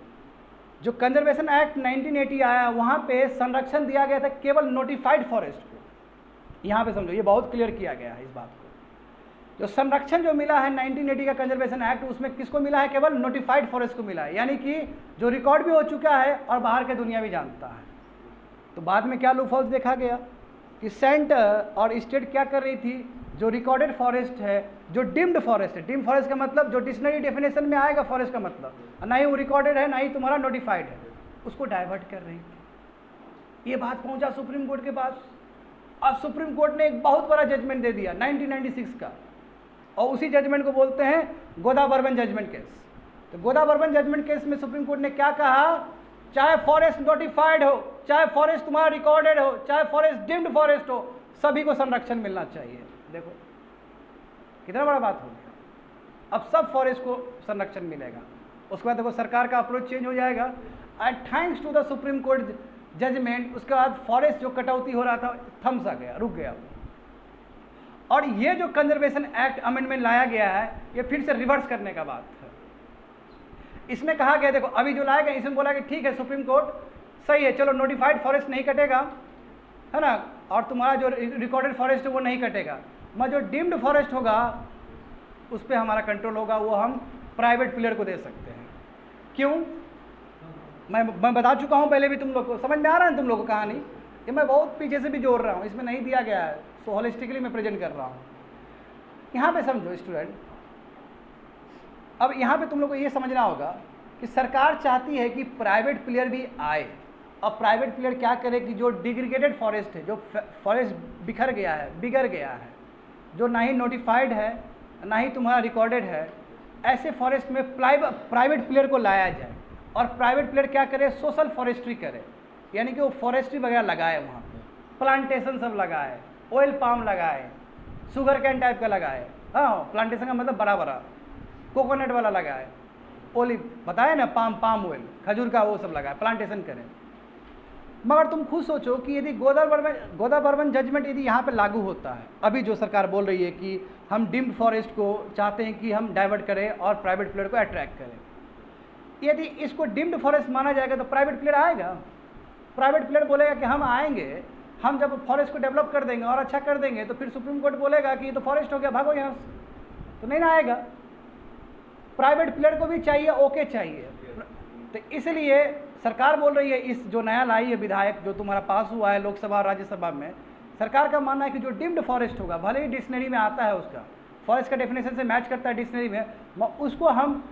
जो कंजर्वेशन एक्ट 1980 आया वहाँ पे संरक्षण दिया गया था केवल नोटिफाइड फॉरेस्ट को। यहाँ पे समझो, ये बहुत क्लियर किया गया है इस बात को। जो संरक्षण जो मिला है 1980 का कंजर्वेशन एक्ट, उसमें किसको मिला है, केवल नोटिफाइड फॉरेस्ट को मिला है, यानी कि जो रिकॉर्ड भी हो चुका है और बाहर के दुनिया भी जानता है। तो बाद में क्या लूपहोल्स देखा गया कि सेंटर और स्टेट क्या कर रही थी, जो रिकॉर्डेड फॉरेस्ट है, जो डीम्ड फॉरेस्ट है, डीम्ड फॉरेस्ट का मतलब जो डिक्शनरी डेफिनेशन में आएगा फॉरेस्ट का मतलब, ना ही वो रिकॉर्डेड है ना ही तुम्हारा नोटिफाइड है, उसको डाइवर्ट कर रही थी। ये बात पहुंचा सुप्रीम कोर्ट के पास। अब सुप्रीम कोर्ट ने एक बहुत बड़ा जजमेंट दे दिया 1996 का, और उसी जजमेंट को बोलते हैं गोदावरबन जजमेंट केस। तो गोदावरबन जजमेंट केस में सुप्रीम कोर्ट ने क्या कहा, चाहे फॉरेस्ट नोटिफाइड हो, चाहे फॉरेस्ट तुम्हारा रिकॉर्डेड हो, चाहे फॉरेस्ट डीम्ड फॉरेस्ट हो, सभी को संरक्षण मिलना चाहिए। देखो कितना बड़ा बात हो गया, अब सब फॉरेस्ट को संरक्षण मिलेगा। उसके बाद देखो सरकार का अप्रोच चेंज हो जाएगा, and thanks to the supreme court judgement, उसके बाद फॉरेस्ट जो कटौती हो रहा था थम सा गया, रुक गया। और ये जो कंजर्वेशन एक्ट अमेंडमेंट लाया गया है, ये फिर से रिवर्स करने का बात है। इसमें कहा गया, देखो अभी जो लाया गया इसमें बोला कि ठीक है सुप्रीम कोर्ट सही है, चलो नोटिफाइड फॉरेस्ट नहीं कटेगा, है ना, और तुम्हारा जो रिकॉर्डेड फॉरेस्ट है वो नहीं कटेगा, मगर जो डीम्ड फॉरेस्ट होगा उस पर हमारा कंट्रोल होगा, वो हम प्राइवेट प्लेयर को दे सकते हैं। क्यों, मैं बता चुका हूँ पहले भी, तुम लोग को समझ में आ रहा है तुम लोग को कहानी, ये मैं बहुत पीछे से भी जोड़ रहा हूँ, इसमें नहीं दिया गया है, सो होलिस्टिकली मैं प्रेजेंट कर रहा हूँ। यहाँ पे समझो स्टूडेंट, अब यहाँ पे तुम लोग को ये समझना होगा कि सरकार चाहती है कि प्राइवेट प्लेयर भी आए, और प्राइवेट प्लेयर क्या करे कि जो डिग्रेडेड फॉरेस्ट है, जो फॉरेस्ट बिखर गया है, बिगड़ गया है, जो ना ही नोटिफाइड है ना ही तुम्हारा रिकॉर्डेड है, ऐसे फॉरेस्ट में प्राइवेट प्लेयर को लाया जाए, और प्राइवेट प्लेयर क्या करे, सोशल फॉरेस्ट्री करे। यानी कि वो फॉरेस्ट्री वगैरह लगाए, वहाँ पे प्लांटेशन सब लगाए, ऑयल पाम लगाए, शुगर कैन टाइप का लगाए, हाँ प्लांटेशन का मतलब बड़ा बड़ा, कोकोनट वाला लगाए, ओलिव बताया ना, पाम ऑयल, खजूर का वो सब लगाए, प्लांटेशन करें। मगर तुम खुद सोचो कि यदि गोदा बर्मन जजमेंट यदि यहाँ पे लागू होता है, अभी जो सरकार बोल रही है कि हम डिम्ड फॉरेस्ट को चाहते हैं कि हम डाइवर्ट करें और प्राइवेट प्लेयर को अट्रैक्ट करें, यदि इसको डिम्ड फॉरेस्ट माना जाएगा तो प्राइवेट प्लेयर आएगा? प्राइवेट प्लेयर बोलेगा कि हम आएंगे, हम जब फॉरेस्ट को डेवलप कर देंगे और अच्छा कर देंगे तो फिर सुप्रीम कोर्ट बोलेगा कि ये तो फॉरेस्ट हो गया, भागो यहाँ से, तो नहीं ना आएगा। प्राइवेट प्लेयर को भी चाहिए, ओके चाहिए। तो इसलिए सरकार बोल रही है, इस जो नया लाई है विधायक जो तुम्हारा पास हुआ है लोकसभा और राज्यसभा में, सरकार का मानना है कि जो डिम्ड फॉरेस्ट होगा, भले ही डिक्शनरी में आता है उसका, फॉरेस्ट का डेफिनेशन से मैच करता है डिक्शनरी में, उसको हम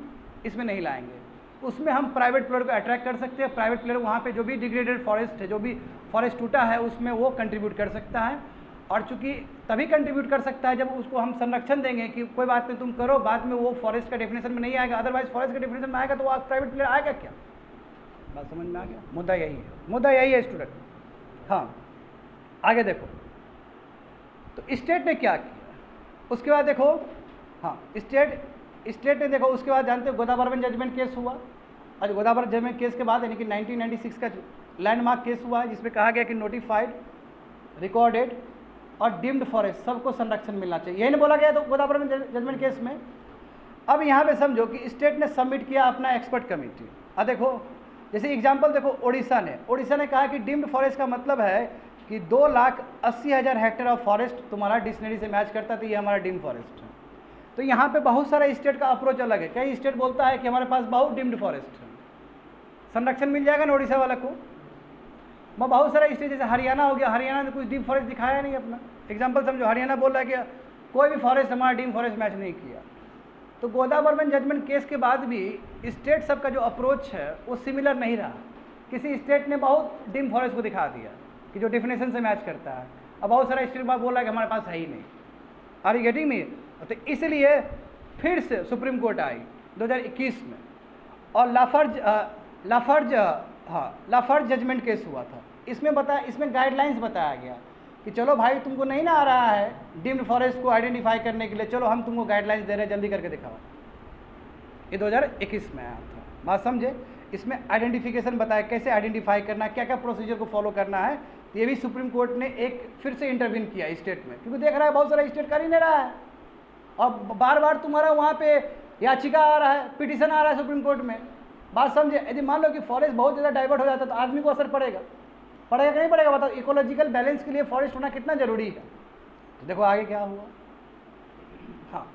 इसमें नहीं लाएंगे। उसमें हम प्राइवेट प्लेयर को अट्रैक्ट कर सकते हैं। प्राइवेट प्लेयर वहाँ पे जो भी डिग्रेडेड फॉरेस्ट है, जो भी फॉरेस्ट टूटा है, उसमें वो कंट्रीब्यूट कर सकता है। और चूंकि तभी कंट्रीब्यूट कर सकता है जब उसको हम संरक्षण देंगे कि कोई बात नहीं तुम करो, बाद में वो फॉरेस्ट का डेफिनेशन में नहीं आएगा। अदरवाइज फॉरेस्ट का डेफिनेशन में आएगा तो वो प्राइवेट प्लेयर आएगा क्या? बात समझ में आ गया? मुद्दा यही है स्टूडेंट। हाँ आगे देखो, तो स्टेट ने क्या किया, उसके बाद देखो, हाँ स्टेट ने देखो, उसके बाद जानते हो गोदावरी जजमेंट केस हुआ। आज गोदावरी जजमेंट केस के बाद यानी कि 1996 का लैंडमार्क केस हुआ है, जिसमें कहा गया कि नोटिफाइड, रिकॉर्डेड और डिम्ड फॉरेस्ट सबको संरक्षण मिलना चाहिए, यही नहीं बोला गया तो गोदावरी जजमेंट केस में। अब यहाँ पे समझो कि स्टेट ने सबमिट किया अपना एक्सपर्ट कमेटी। अब देखो, जैसे एग्जांपल देखो, उड़ीसा ने कहा कि डिम्ड फॉरेस्ट का मतलब है कि 2,80,000 हेक्टेयर ऑफ फॉरेस्ट तुम्हारा डिक्शनरी से मैच करता है, तो ये हमारा डिम्ड फॉरेस्ट है। तो यहाँ पे बहुत सारा स्टेट का अप्रोच अलग है। कई स्टेट बोलता है कि हमारे पास बहुत डिम्ड फॉरेस्ट है, संरक्षण मिल जाएगा ना उड़ीसा वाला को। मैं बहुत सारा स्टेट, जैसे हरियाणा हो गया, हरियाणा ने कुछ डिम्ड फॉरेस्ट दिखाया नहीं अपना। एग्जाम्पल समझो, हरियाणा बोल रहा है कि कोई भी फॉरेस्ट हमारा डिम्ड फॉरेस्ट मैच नहीं किया। तो गोदावरी जजमेंट केस के बाद भी स्टेट सबका जो अप्रोच है वो सिमिलर नहीं रहा। किसी स्टेट ने बहुत डिम्ड फॉरेस्ट को दिखा दिया कि जो डेफिनेशन से मैच करता है, अब बहुत सारा स्टेट बात बोल रहा है कि हमारे पास है ही नहीं। Are you getting me? तो इसलिए फिर से सुप्रीम कोर्ट आई 2021 में, और लाफर्ज जजमेंट केस हुआ था। इसमें गाइडलाइंस बताया गया कि चलो भाई तुमको नहीं ना आ रहा है डिम्ड फॉरेस्ट को आइडेंटिफाई करने के लिए, चलो हम तुमको गाइडलाइंस दे रहे हैं, जल्दी करके दिखाओ। ये 2021 में आया था, बात समझे। इसमें आइडेंटिफिकेशन बताया कैसे आइडेंटिफाई करना है, क्या क्या प्रोसीजर को फॉलो करना है। ये भी सुप्रीम कोर्ट ने एक फिर से इंटरवीन किया स्टेट में, क्योंकि देख रहा है बहुत सारा स्टेट कर ही नहीं रहा है, और बार बार तुम्हारा वहाँ पे याचिका आ रहा है, पिटीशन आ रहा है सुप्रीम कोर्ट में। बात समझे। यदि मान लो कि फॉरेस्ट बहुत ज़्यादा डाइवर्ट हो जाता है तो आदमी को असर पड़ेगा कि नहीं पड़ेगा? बताओ, इकोलॉजिकल बैलेंस के लिए फॉरेस्ट होना कितना जरूरी है। तो देखो आगे क्या हुआ। हाँ,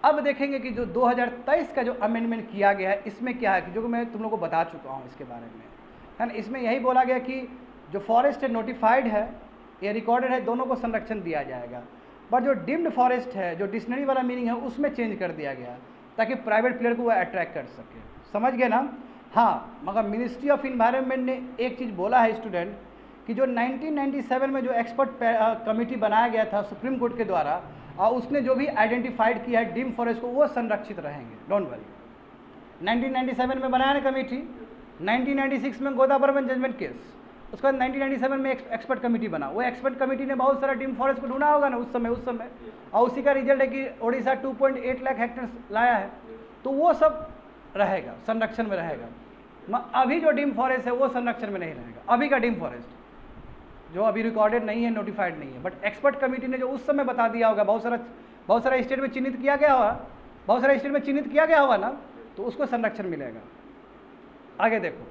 अब देखेंगे कि जो 2023 का जो अमेंडमेंट किया गया है, इसमें क्या है कि जो मैं तुम लोगों को बता चुका हूँ इसके बारे में, है ना। इसमें यही बोला गया कि जो फॉरेस्ट है नोटिफाइड है या रिकॉर्डेड है, दोनों को संरक्षण दिया जाएगा। पर जो डिम्ड फॉरेस्ट है, जो डिक्शनरी वाला मीनिंग है, उसमें चेंज कर दिया गया ताकि प्राइवेट प्लेयर को वह अट्रैक्ट कर सके। समझ गए ना? हाँ, मगर मिनिस्ट्री ऑफ इन्वायरमेंट ने एक चीज़ बोला है स्टूडेंट, कि जो 1997 में जो एक्सपर्ट कमेटी बनाया गया था सुप्रीम कोर्ट के द्वारा, उसने जो भी आइडेंटिफाइड किया है डिम्ड फॉरेस्ट को, वो संरक्षित रहेंगे, डोंट वरी। 1997 में बनाया ना कमेटी, 1996 में गोदावरी जजमेंट केस, उसके बाद 1997 में एक्सपर्ट कमेटी बना। वो एक्सपर्ट कमेटी ने बहुत सारा डिम्ड फॉरेस्ट को ढूंढा होगा ना उस समय, और उसी का रिजल्ट है कि ओडिशा 2.8 लाख हेक्टेयर लाया है। तो वो सब रहेगा, संरक्षण में रहेगा। अभी जो डिम्ड फॉरेस्ट है वो संरक्षण में नहीं रहेगा। अभी का डिम्ड फॉरेस्ट जो अभी रिकॉर्डेड नहीं है, नोटिफाइड नहीं है, बट एक्सपर्ट कमेटी ने जो उस समय बता दिया होगा, बहुत सारा स्टेट में चिन्हित किया गया होगा, ना, तो उसको संरक्षण मिलेगा। आगे देखो,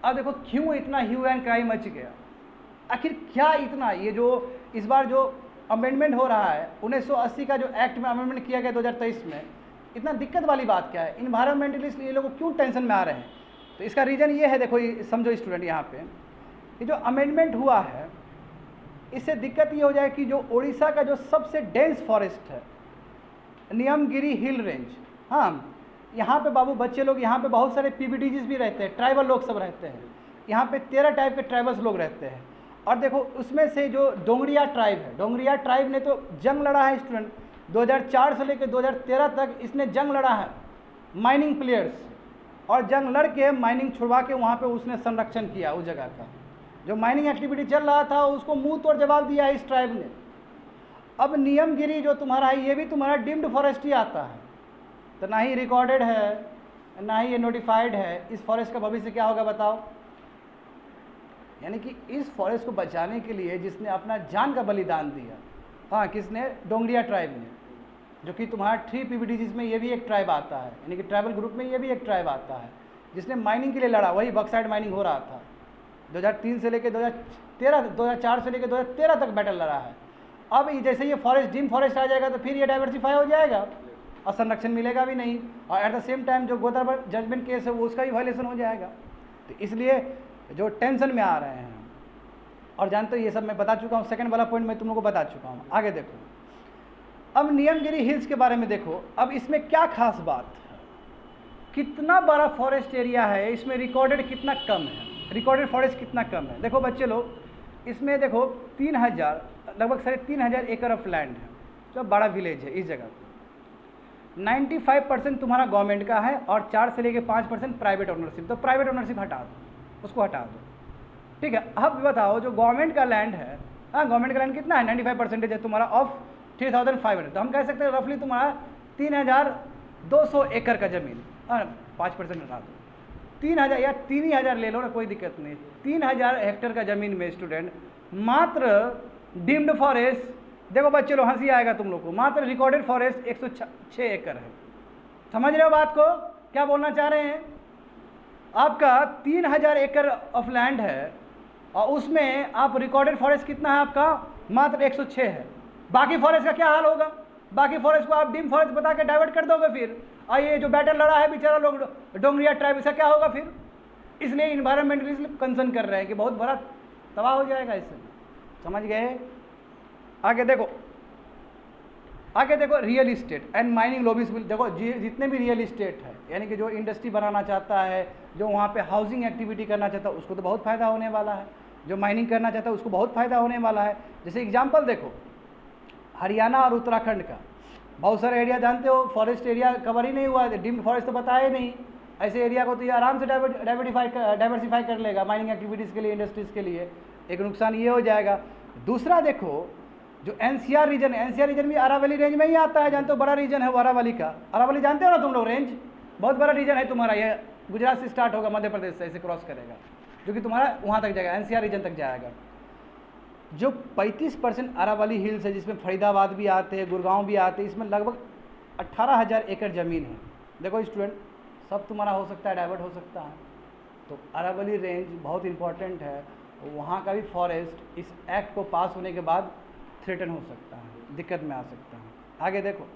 अब देखो क्यों इतना ह्यू एंड क्राई मच गया। आखिर क्या इतना, ये जो इस बार जो अमेंडमेंट हो रहा है 1980 का जो एक्ट में अमेंडमेंट किया गया 2023 में, इतना दिक्कत वाली बात क्या है? इन्वायरमेंटलिस्ट ये लोग क्यों टेंशन में आ रहे हैं? तो इसका रीज़न ये है, देखो समझो स्टूडेंट, यहाँ पे ये जो अमेंडमेंट हुआ है, इससे दिक्कत ये हो जाए कि जो उड़ीसा का जो सबसे डेंस फॉरेस्ट है, नियमगिरी हिल रेंज, हाँ, यहाँ पे बाबू बच्चे लोग, यहाँ पे बहुत सारे पीबीडीजीज भी रहते हैं, ट्राइबल लोग सब रहते हैं। यहाँ पे 13 टाइप के ट्राइबल्स लोग रहते हैं। और देखो उसमें से जो डोंगरिया ट्राइब है, डोंगरिया ट्राइब ने तो जंग लड़ा है स्टूडेंट, 2004 से लेकर 2013 तक इसने जंग लड़ा है माइनिंग प्लेयर्स। और जंग लड़ के माइनिंग छुड़वा के वहाँ पे उसने संरक्षण किया उस जगह का। जो माइनिंग एक्टिविटी चल रहा था उसको मुंह तोड़ जवाब दिया इस ट्राइब ने। अब नियमगिरी जो तुम्हारा है ये भी तुम्हारा डीम्ड फॉरेस्ट ही आता है, तो ना ही रिकॉर्डेड है ना ही ये नोटिफाइड है। इस फॉरेस्ट का भविष्य क्या होगा बताओ? यानी कि इस फॉरेस्ट को बचाने के लिए जिसने अपना जान का बलिदान दिया, हाँ किसने? डोंगरिया ट्राइब ने, जो कि तुम्हारा 3 PBD जिसमें ये भी एक ट्राइब आता है, यानी कि ट्राइबल ग्रुप में ये भी एक ट्राइब आता है, जिसने माइनिंग के लिए लड़ा। वही बक्साइड माइनिंग हो रहा था 2003 से लेकर 2004 से लेकर 2013 तक बैटल लड़ा है। अब जैसे ये फॉरेस्ट डीम फॉरेस्ट आ जाएगा तो फिर ये डाइवर्सिफाई हो जाएगा और संरक्षण मिलेगा भी नहीं, और एट द सेम टाइम जो गोदावरी जजमेंट केस है वो उसका भी वायलेशन हो जाएगा। तो इसलिए जो टेंशन में आ रहे हैं, और जानते हो ये सब मैं बता चुका हूँ, सेकंड वाला पॉइंट मैं तुम लोगों को बता चुका हूँ। आगे देखो, अब नियमगिरी हिल्स के बारे में देखो। अब इसमें क्या खास बात है, कितना बड़ा फॉरेस्ट एरिया है, इसमें रिकॉर्डेड कितना कम है, रिकॉर्डेड फॉरेस्ट कितना कम है। देखो बच्चे लोग, इसमें देखो 3000 लगभग 3500 एकड़ ऑफ लैंड है, जो बड़ा विलेज है इस जगह पर। 95% तुम्हारा गवर्नमेंट का है और 4 से लेकर 5% प्राइवेट ओनरशिप। तो प्राइवेट ओनरशिप हटा दो, उसको हटा दो, ठीक है। अब बताओ जो गवर्नमेंट का लैंड है, हाँ गवर्नमेंट का लैंड कितना है? 95% है तुम्हारा ऑफ 3500। तो हम कह सकते हैं रफली तुम्हारा 3200 एकड़ का जमीन, 5% हटा दो, 3000 या 3000 ले लो ना, कोई दिक्कत नहीं। 3000 हेक्टेयर का जमीन में स्टूडेंट मात्र डीम्ड फॉरेस्ट, देखो बच्चे लोग हंसी आएगा तुम लोग को, मात्र रिकॉर्डेड फॉरेस्ट 106 एकड़ है। समझ रहे हो बात को? क्या बोलना चाह रहे हैं? आपका 3000 एकड़ ऑफ लैंड है और उसमें आप रिकॉर्डेड फॉरेस्ट कितना है आपका? मात्र 106 है। बाकी फॉरेस्ट का क्या हाल होगा? बाकी फॉरेस्ट को आप डीम फॉरेस्ट बता के डाइवर्ट कर दोगे फिर, और ये जो बैटल लड़ा है बेचारा लोग डोंगरिया ट्राइब, इसका क्या होगा फिर? इसलिए इन्वायरमेंटलिस्ट कंसर्न कर रहे हैं कि बहुत बड़ा तबाह हो जाएगा इससे। समझ गए? आगे देखो, आगे देखो real estate and mining lobbies. देखो जितने भी रियल इस्टेट है, यानी कि जो इंडस्ट्री बनाना चाहता है, जो वहाँ पे हाउसिंग एक्टिविटी करना चाहता है, उसको तो बहुत फ़ायदा होने वाला है। जो माइनिंग करना चाहता है उसको बहुत फ़ायदा होने वाला है। जैसे एग्जांपल देखो, हरियाणा और उत्तराखंड का बहुत सारे एरिया जानते हो फॉरेस्ट एरिया कवर ही नहीं हुआ है, डीम्ड फॉरेस्ट तो बताया ही नहीं। ऐसे एरिया को तो ये आराम से डाइवर्सिफाई कर लेगा माइनिंग एक्टिविटीज़ के लिए, इंडस्ट्रीज़ के लिए। एक नुकसान ये हो जाएगा। दूसरा देखो, जो एनसीआर रीजन है, एनसीआर रीजन भी अरावली रेंज में ही आता है, जानते हो बड़ा रीजन है वो अरावली का। अरावली जानते हो ना तुम लोग, रेंज बहुत बड़ा रीजन है तुम्हारा। ये गुजरात से स्टार्ट होगा, मध्य प्रदेश से ऐसे क्रॉस करेगा, जो कि तुम्हारा वहाँ तक जाएगा, एनसीआर रीजन तक जाएगा। जो 35% अरावली हिल्स है, जिसमें फरीदाबाद भी आते हैं, गुड़गांव भी आते हैं, इसमें लगभग 18,000 एकड़ ज़मीन है। देखो स्टूडेंट, सब तुम्हारा हो सकता है, डाइवर्ट हो सकता है। तो अरावली रेंज बहुत इंपॉर्टेंट है, वहाँ का भी फॉरेस्ट इस एक्ट को पास होने के बाद थ्रेटन हो सकता है, दिक्कत में आ सकता है। आगे देखो,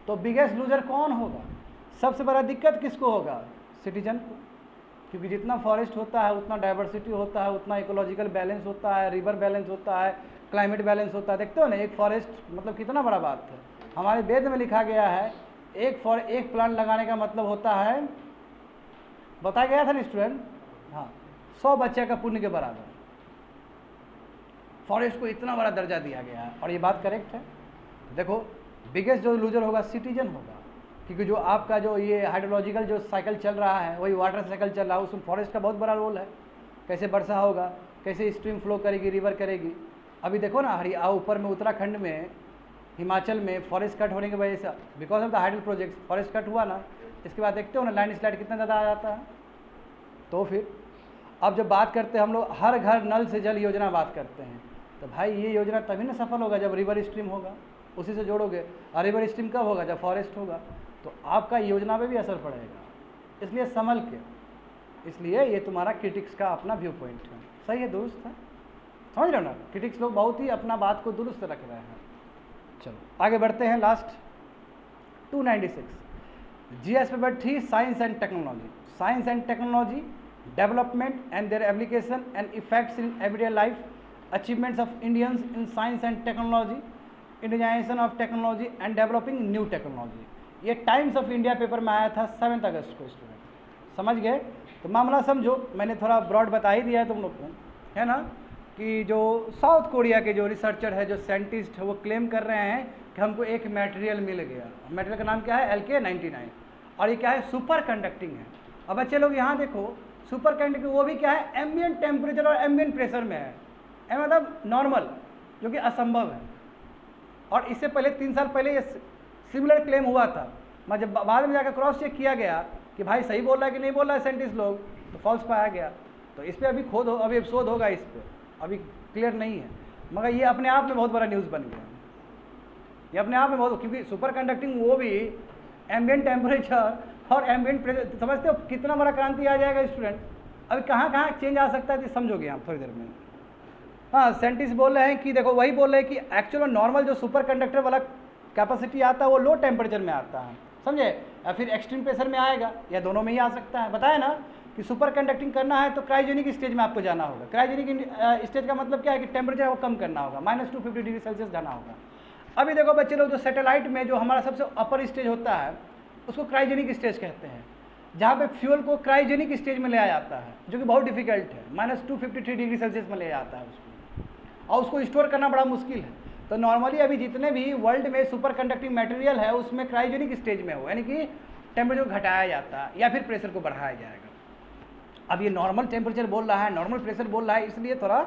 तो बिगेस्ट लूजर कौन होगा? सबसे बड़ा दिक्कत किसको होगा? सिटीजन को, क्योंकि जितना फॉरेस्ट होता है उतना डाइवर्सिटी होता है, उतना इकोलॉजिकल बैलेंस होता है, रिवर बैलेंस होता है, क्लाइमेट बैलेंस होता है। देखते हो ना, एक फॉरेस्ट मतलब कितना बड़ा बात है। हमारे वेद में लिखा गया है एक प्लांट लगाने का मतलब होता है, बताया गया था ना स्टूडेंट, हाँ 100 बच्चे का पुण्य के बराबर। फॉरेस्ट को इतना बड़ा दर्जा दिया गया है, और ये बात करेक्ट है। देखो बिगेस्ट जो लूजर होगा सिटीजन होगा, क्योंकि जो आपका जो ये हाइड्रोलॉजिकल जो साइकिल चल रहा है, वही वाटर साइकिल चल रहा है, उसमें फॉरेस्ट का बहुत बड़ा रोल है। कैसे वर्षा होगा, कैसे स्ट्रीम फ्लो करेगी, रिवर करेगी। अभी देखो ना ऊपर में उत्तराखंड में, हिमाचल में फॉरेस्ट कट होने की वजह से, because of the hydel project forest cut हुआ ना, इसके बाद देखते हो ना लैंड स्लाइड कितना ज़्यादा आ जाता है। तो फिर अब जब बात करते हैं हम लोग हर घर नल से जल योजना बात करते हैं, तो भाई ये योजना तभी ना सफल होगा जब रिवर स्ट्रीम होगा, उसी से जोड़ोगे। और रिवर स्ट्रीम कब होगा? जब फॉरेस्ट होगा। तो आपका योजना पे भी असर पड़ेगा, इसलिए संभल के। इसलिए ये तुम्हारा क्रिटिक्स का अपना व्यू पॉइंट है। सही है, दुरुस्त है, समझ रहे हो ना? क्रिटिक्स लोग बहुत ही अपना बात को दुरुस्त रख रहे हैं। चलो आगे बढ़ते हैं। Last 296 GS paper 3 science and technology. Science and technology development and their application and effects in everyday life, achievements of Indians in science and technology, Indianisation of technology and developing new technology. ये times of India paper में आया था 7 अगस्त को student. समझ गए? तो मामला समझो, मैंने थोड़ा ब्रॉड बता ही दिया है तुम लोग को, है ना, कि जो साउथ कोरिया के जो रिसर्चर है, जो साइंटिस्ट है, वो क्लेम कर रहे हैं कि हमको एक मटेरियल मिल गया। मटेरियल का नाम क्या है? LK-99। और ये क्या है? सुपर कंडक्टिंग है। अब बच्चे लोग यहाँ देखो सुपर कंडक्टिंग वो भी क्या है, एम्बिएंट टेम्परेचर और एम्बिएंट प्रेशर में है, मतलब नॉर्मल, जो कि असंभव है। और इससे पहले 3 साल पहले ये सिमिलर क्लेम हुआ था, मैं जब बाद में जाकर क्रॉस चेक किया गया कि भाई सही बोल रहा है कि नहीं बोल रहा है साइंटिस्ट लोग, तो फॉल्स पाया गया। तो इस पर अभी अभी शोध होगा, इस पर अभी क्लियर नहीं है, मगर ये अपने आप में बहुत बड़ा न्यूज़ बन गया, ये अपने आप में बहुत, क्योंकि सुपर कंडक्टिंग वो भी एम्बिएंट टेम्परेचर और एम्बिएंट प्रेशर, समझते हो कितना बड़ा क्रांति आ जाएगा स्टूडेंट। अभी कहाँ कहाँ चेंज आ सकता है तो समझोगे आप थोड़ी देर में। हाँ, साइंटिस्ट बोल रहे हैं कि देखो वही बोल रहे हैं कि एक्चुअल नॉर्मल जो सुपर कंडक्टर वाला कैपेसिटी आता है वो लो टेम्परेचर में आता है, समझे, या फिर एक्सट्रीम प्रेशर में आएगा, या दोनों में ही आ सकता है। बताया ना कि सुपर कंडक्टिंग करना है तो क्रायोजेनिक स्टेज में आपको जाना होगा। क्रायोजेनिक स्टेज का मतलब क्या है कि टेम्परेचर को कम करना होगा, -250 डिग्री सेल्सियस जाना होगा। अभी देखो बच्चे लोग, जो सैटेलाइट में जो हमारा सबसे अपर स्टेज होता है उसको क्रायोजेनिक स्टेज कहते हैं, जहाँ पे फ्यूल को क्रायोजेनिक स्टेज में ले आया जाता है, जो कि बहुत डिफिकल्ट है, -253 डिग्री सेल्सियस में ले जाता है उसको, और उसको स्टोर करना बड़ा मुश्किल है। तो नॉर्मली अभी जितने भी वर्ल्ड में सुपर कंडक्टिंग मटेरियल है उसमें क्रायोजेनिक स्टेज में हो, यानी कि टेम्परेचर को घटाया जाता है या फिर प्रेशर को बढ़ाया जाएगा। अब ये नॉर्मल टेम्परेचर बोल रहा है, नॉर्मल प्रेशर बोल रहा है, इसलिए थोड़ा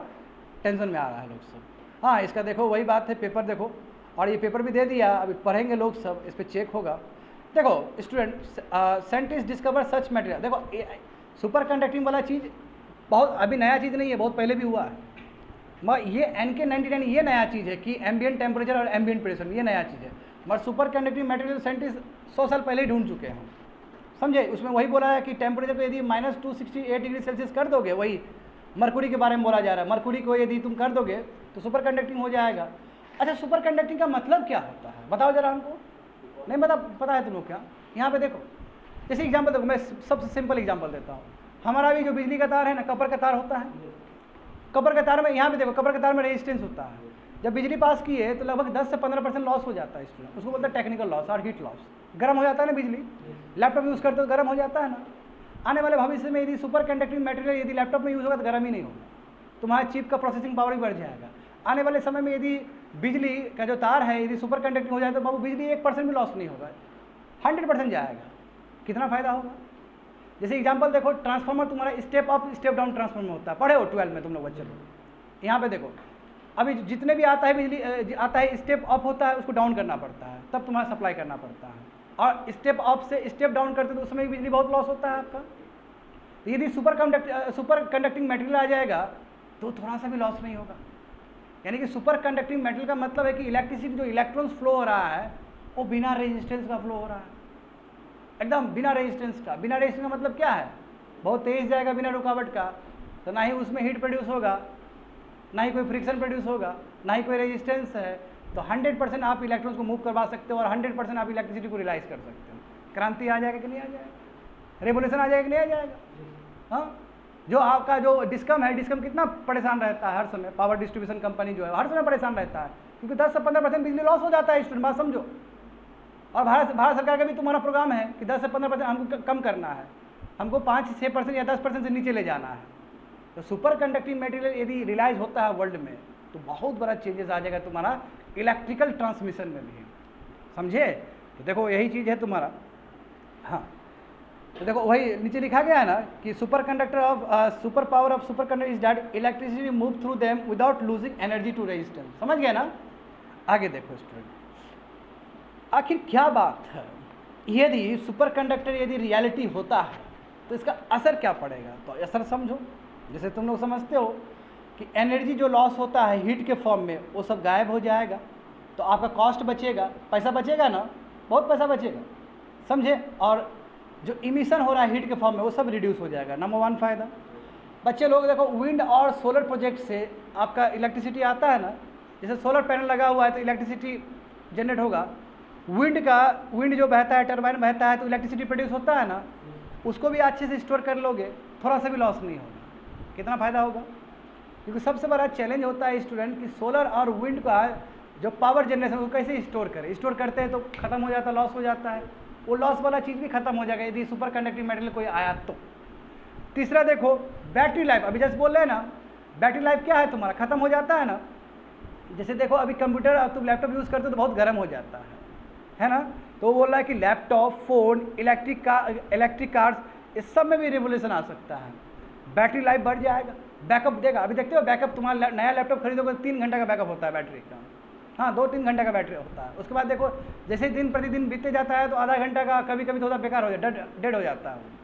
टेंशन में आ रहा है लोग सब। हाँ, इसका देखो वही बात है, पेपर देखो, और ये पेपर भी दे दिया, अभी पढ़ेंगे लोग सब, इस पर चेक होगा। देखो स्टूडेंट, साइंटिस्ट डिस्कवर सच मटेरियल, देखो सुपर कंडक्टिंग वाला चीज़ बहुत अभी नया चीज़ नहीं है, बहुत पहले भी हुआ है, मगर ये NK99 ये नया चीज़ है कि एम्बिएंट टेम्परेचर और एम्बिएंट प्रेशर, ये नया चीज़ है। मगर सुपर कंडक्टिंग मटेरियल साइंटिस्ट 100 साल पहले ही ढूंढ चुके हैं, समझे। उसमें वही बोला है कि टेम्परेचर को यदि -268 डिग्री सेल्सियस कर दोगे, वही मरकुरी के बारे में बोला जा रहा है, मरकुरी को यदि तुम कर दोगे तो सुपर कंडक्टिंग हो जाएगा। अच्छा, सुपर कंडक्टिंग का मतलब क्या होता है बताओ जरा हमको, नहीं पता है तुम लोग क्या? यहाँ पे देखो, जैसे एग्जाम्पल देखो, मैं सबसे सिंपल एग्जाम्पल देता हूँ। हमारा भी जो बिजली का तार है ना, कपर का तार होता है, कपर के तार में, यहाँ पे देखो कपर के तार में रेजिस्टेंस होता है। जब बिजली पास की है तो लगभग 10 से 15% लॉस हो जाता है स्टूडेंट, उसको बोलते हैं टेक्निकल लॉस और हीट लॉस। गर्म हो जाता है ना बिजली, लैपटॉप यूज़ करते हो गर्म हो जाता है ना। आने वाले भविष्य में यदि सुपर कंडक्टिंग मटेरियल यदि लैपटॉप में यूज़ होगा तो गर्म ही नहीं होगा, तुम्हारा चिप का प्रोसेसिंग पावर भी बढ़ जाएगा। आने वाले समय में यदि बिजली का जो तार है यदि सुपर कंडक्टिंग हो जाए तो बाबू बिजली 1% भी लॉस नहीं होगा, 100% जाएगा। कितना फायदा होगा? जैसे एग्जांपल देखो, ट्रांसफार्मर तुम्हारा step up step down transformer होता है, पढ़े हो 12 में तुम लोग बच्चे लोग। यहाँ पे देखो, अभी जितने भी आता है बिजली आता है, स्टेप अप होता है, उसको डाउन करना पड़ता है, तब तुम्हारा सप्लाई करना पड़ता है। और स्टेप अप से स्टेप डाउन करते तो उसमें बिजली बहुत लॉस होता है आपका। तो यदि सुपर कंडक्टिंग मटेरियल आ जाएगा तो थोड़ा सा भी लॉस नहीं होगा। यानी कि सुपर कंडक्टिंग मटेरियल का मतलब है कि इलेक्ट्रिसिटी जो इलेक्ट्रॉन्स फ्लो हो रहा है वो बिना रेजिस्टेंस का फ्लो हो रहा है, एकदम बिना रेजिस्टेंस का। बिना रेजिस्टेंस का मतलब क्या है? बहुत तेज जाएगा बिना रुकावट का, तो ना ही उसमें हीट प्रोड्यूस होगा, ना ही कोई फ्रिक्शन प्रोड्यूस होगा, ना ही कोई रेजिस्टेंस है। तो 100% आप इलेक्ट्रॉन्स को मूव करवा सकते हो और 100% आप इलेक्ट्रिसिटी को रिलाइज कर सकते हो। क्रांति आ जाएगा कि नहीं आ जाएगा? रेवोल्यूशन आ जाएगा कि नहीं आ जाएगा? हाँ, जो आपका जो डिस्कम है, डिस्कम कितना परेशान रहता है हर समय, पावर डिस्ट्रीब्यूशन कंपनी जो है हर समय परेशान रहता है, क्योंकि 10 से 15% बिजली लॉस हो जाता है स्टूडेंट, बात समझो। और भारत सरकार का भी तुम्हारा प्रोग्राम है कि 10 से 15% हमको कम करना है, हमको 5 से 6% या 10% से नीचे ले जाना है। तो सुपर कंडक्टिंग मटेरियल यदि रिलाइज होता है वर्ल्ड में तो बहुत बड़ा चेंजेस आ जाएगा तुम्हारा इलेक्ट्रिकल ट्रांसमिशन में भी, समझे। तो देखो यही चीज़ है तुम्हारा। हाँ, तो देखो वही नीचे लिखा गया है ना कि superconductor of superpower of superconductor is that electricity move through them without losing energy to resistance. समझ गया ना? आगे देखो स्टूडेंट, आखिर क्या बात है, यदि सुपर कंडक्टर यदि रियलिटी होता है तो इसका असर क्या पड़ेगा? तो असर समझो, जैसे तुम लोग समझते हो कि एनर्जी जो लॉस होता है हीट के फॉर्म में वो सब गायब हो जाएगा, तो आपका कॉस्ट बचेगा, पैसा बचेगा ना, बहुत पैसा बचेगा, समझे। और जो इमिशन हो रहा है हीट के फॉर्म में वो सब रिड्यूस हो जाएगा, नंबर 1 फायदा। बच्चे लोग देखो, विंड और सोलर प्रोजेक्ट से आपका इलेक्ट्रिसिटी आता है ना, जैसे सोलर पैनल लगा हुआ है तो इलेक्ट्रिसिटी जनरेट होगा। विंड जो बहता है, टरबाइन बहता है तो इलेक्ट्रिसिटी प्रोड्यूस होता है ना, उसको भी अच्छे से स्टोर कर लोगे, थोड़ा सा भी लॉस नहीं होगा। कितना फ़ायदा होगा? क्योंकि सबसे बड़ा चैलेंज होता है स्टूडेंट कि सोलर और विंड का जो पावर जनरेशन वो कैसे स्टोर करें। स्टोर करते हैं तो ख़त्म हो जाता है, लॉस हो जाता है, वो लॉस वाला चीज़ भी खत्म हो जाएगा यदि सुपर कंडक्टिंग मटेरियल कोई आया तो। तीसरा देखो, बैटरी लाइफ, अभी जैसे बोल रहे हैं ना, बैटरी लाइफ क्या है तुम्हारा, ख़त्म हो जाता है ना। जैसे देखो अभी कंप्यूटर, अब तुम लैपटॉप यूज़ करते हो तो बहुत गर्म हो जाता है ना। तो वो बोल रहा है कि लैपटॉप, फ़ोन, इलेक्ट्रिक कार्स इस सब में भी रिवोल्यूशन आ सकता है। बैटरी लाइफ बढ़ जाएगा, बैकअप देगा। अभी देखते हो बैकअप, तुम्हारा नया लैपटॉप खरीदोगे 3 घंटे का बैकअप होता है बैटरी का, हाँ 2-3 घंटे का बैटरी होता है। उसके बाद देखो जैसे दिन प्रतिदिन बीतते जाता है तो आधा घंटा का कभी कभी थोड़ा बेकार हो जाता है, डेड हो जाता है।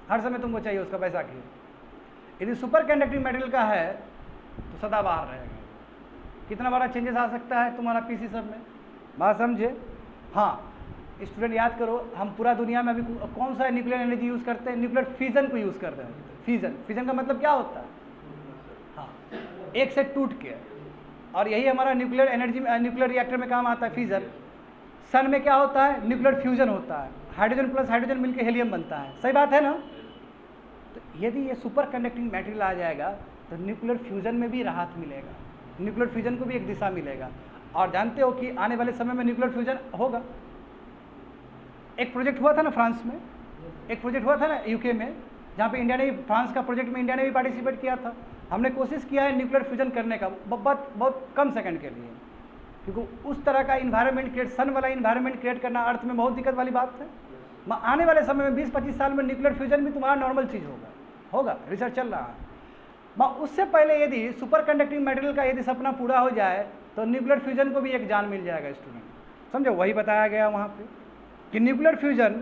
हर समय तुमको चाहिए उसका पैसा की। यदि सुपर कंडक्टिंग मटेरियल का है तो सदाबहार रहेगा। कितना बड़ा चेंजेस आ सकता है तुम्हारा पीसी सब में, बात समझे। हाँ स्टूडेंट याद करो, हम पूरा दुनिया में अभी कौन सा न्यूक्लियर एनर्जी यूज़ करते हैं? न्यूक्लियर फिजन को यूज़ करते हैं। फिजन का मतलब क्या होता है? हाँ, एक से टूट के, और यही हमारा न्यूक्लियर एनर्जी, न्यूक्लियर रिएक्टर में काम आता है फिजन। सन में क्या होता है? न्यूक्लियर फ्यूजन होता है, हाइड्रोजन प्लस हाइड्रोजन मिलकर हीलियम बनता है। सही बात है ना? तो यदि ये सुपर कंडक्टिंग मटेरियल आ जाएगा तो न्यूक्लियर फ्यूजन में भी राहत मिलेगा, न्यूक्लियर फ्यूजन को भी एक दिशा मिलेगा। और जानते हो कि आने वाले समय में न्यूक्लियर फ्यूजन होगा। एक प्रोजेक्ट हुआ था ना फ्रांस में, एक प्रोजेक्ट हुआ था ना यूके में, जहाँ पे इंडिया ने, फ्रांस का प्रोजेक्ट में इंडिया ने भी पार्टिसिपेट किया था। हमने कोशिश किया है न्यूक्लियर फ्यूजन करने का, बहुत कम सेकंड के लिए, क्योंकि उस तरह का इन्वायरमेंट क्रिएट, सन वाला इन्वायरमेंट क्रिएट करना अर्थ में बहुत दिक्कत वाली बात है। आने वाले समय में 20-25 साल में न्यूक्लियर फ्यूजन भी तुम्हारा नॉर्मल चीज़ होगा, रिसर्च चल रहा है। उससे पहले यदि सुपर कंडक्टिंग मटेरियल का यदि सपना पूरा हो जाए तो न्यूक्लियर फ्यूजन को भी एक जान मिल जाएगा स्टूडेंट, समझो। वही बताया गया वहाँ पे कि न्यूक्लियर फ्यूजन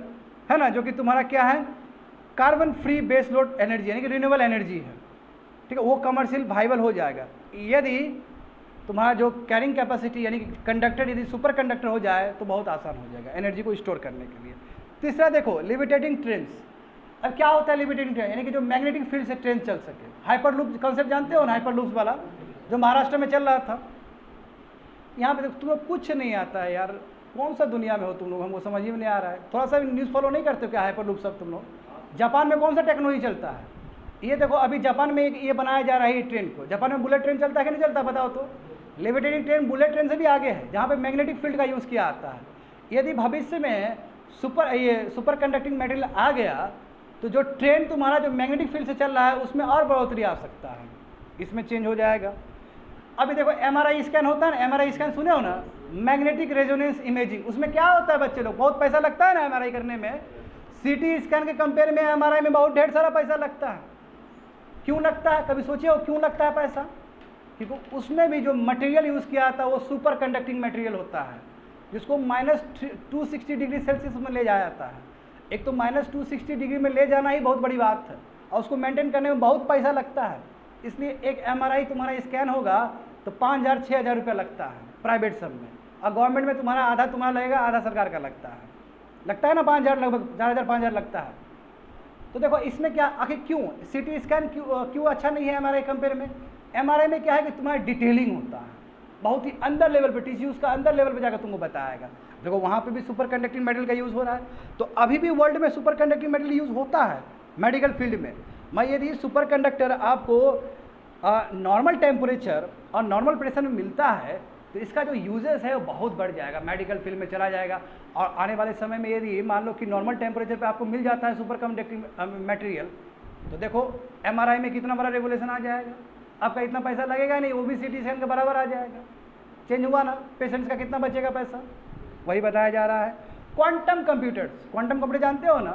है ना, जो कि तुम्हारा क्या है, carbon free base load energy, यानी कि रिन्यूएबल एनर्जी है, ठीक है, वो कमर्शियल वाइबल हो जाएगा यदि तुम्हारा जो कैरिंग कैपेसिटी यानी कि कंडक्टर यदि सुपर कंडक्टर हो जाए तो बहुत आसान हो जाएगा एनर्जी को स्टोर करने के लिए। तीसरा देखो लिविटेटिंग ट्रेन्स। अब क्या होता है लिविटेटिंग ट्रेन? यानी कि जो मैग्नेटिक फील्ड से ट्रेन चल सके। हाइपर लूप कॉन्सेप्ट जानते हो ना, हाइपर लूप्स वाला जो महाराष्ट्र में चल रहा था। यहाँ पे तुम लोग कुछ नहीं आता है यार, कौन सा दुनिया में हो तुम लोग, हमको समझ ही में नहीं आ रहा है। थोड़ा सा न्यूज़ फॉलो नहीं करते हो क्या हाइपर लूप सब तुम लोग? जापान में कौन सा टेक्नोलॉजी चलता है? ये देखो अभी जापान में ये बनाया जा रहा है, ये ट्रेन को। जापान में बुलेट ट्रेन चलता है कि नहीं चलता बताओ तो? लेविटेटिंग ट्रेन बुलेट ट्रेन से भी आगे है, जहाँ पे मैग्नेटिक फील्ड का यूज़ किया आता है। यदि भविष्य में सुपर कंडक्टिंग मटेरियल आ गया तो जो ट्रेन तुम्हारा जो मैग्नेटिक फील्ड से चल रहा है उसमें और बढ़ोतरी आ सकता है, इसमें चेंज हो जाएगा। अभी देखो MRI स्कैन होता है ना, MRI स्कैन सुने हो ना, मैग्नेटिक रेजोनेंस इमेजिंग। उसमें क्या होता है बच्चे लोग, बहुत पैसा लगता है ना MRI करने में। CT स्कैन के कंपेयर में MRI में बहुत ढेर सारा पैसा लगता है। क्यों लगता है, कभी सोचे हो क्यों लगता है पैसा? क्योंकि उसमें भी जो मटेरियल यूज़ किया जाता है वो सुपर कंडक्टिंग मटेरियल होता है, जिसको -260 डिग्री सेल्सियस में ले जाया जाता है। एक तो -260 डिग्री में ले जाना ही बहुत बड़ी बात है, और उसको मेंटेन करने में बहुत पैसा लगता है। इसलिए एक MRI तुम्हारा स्कैन होगा तो 5,000-6,000 रुपये लगता है प्राइवेट सब में, और गवर्नमेंट में तुम्हारा आधा तुम्हारा लगेगा, आधा सरकार का लगता है ना, 5,000 लगभग 4,000-5,000 लगता है। तो देखो इसमें क्या आखिर क्यों CT स्कैन क्यों अच्छा नहीं है MRI कंपेयर में? MRI में क्या है कि तुम्हारा डिटेलिंग होता है, बहुत ही अंदर लेवल पे, टिश्यूज़ का अंदर लेवल पे जाकर तुमको बताएगा। देखो वहाँ पे भी सुपर कंडक्टिंग मटेरियल का यूज़ हो रहा है, तो अभी भी वर्ल्ड में सुपर कंडक्टिंग मटेरियल यूज़ होता है मेडिकल फील्ड में। मैं यदि सुपर कंडक्टर आपको नॉर्मल टेम्परेचर और नॉर्मल प्रेशर में मिलता है तो इसका जो यूजेस है वो बहुत बढ़ जाएगा, मेडिकल फील्ड में चला जाएगा। और आने वाले समय में यदि मान लो कि नॉर्मल टेम्परेचर पे आपको मिल जाता है सुपर कंडक्टिंग मटेरियल, तो देखो MRI में कितना बड़ा रेगुलेशन आ जाएगा, आपका इतना पैसा लगेगा नहीं, वो भी CT स्कैन के बराबर आ जाएगा। चेंज हुआ ना, पेशेंट्स का कितना बचेगा पैसा, वही बताया जा रहा है। क्वांटम कंप्यूटर्स, क्वांटम कंप्यूटर जानते हो ना,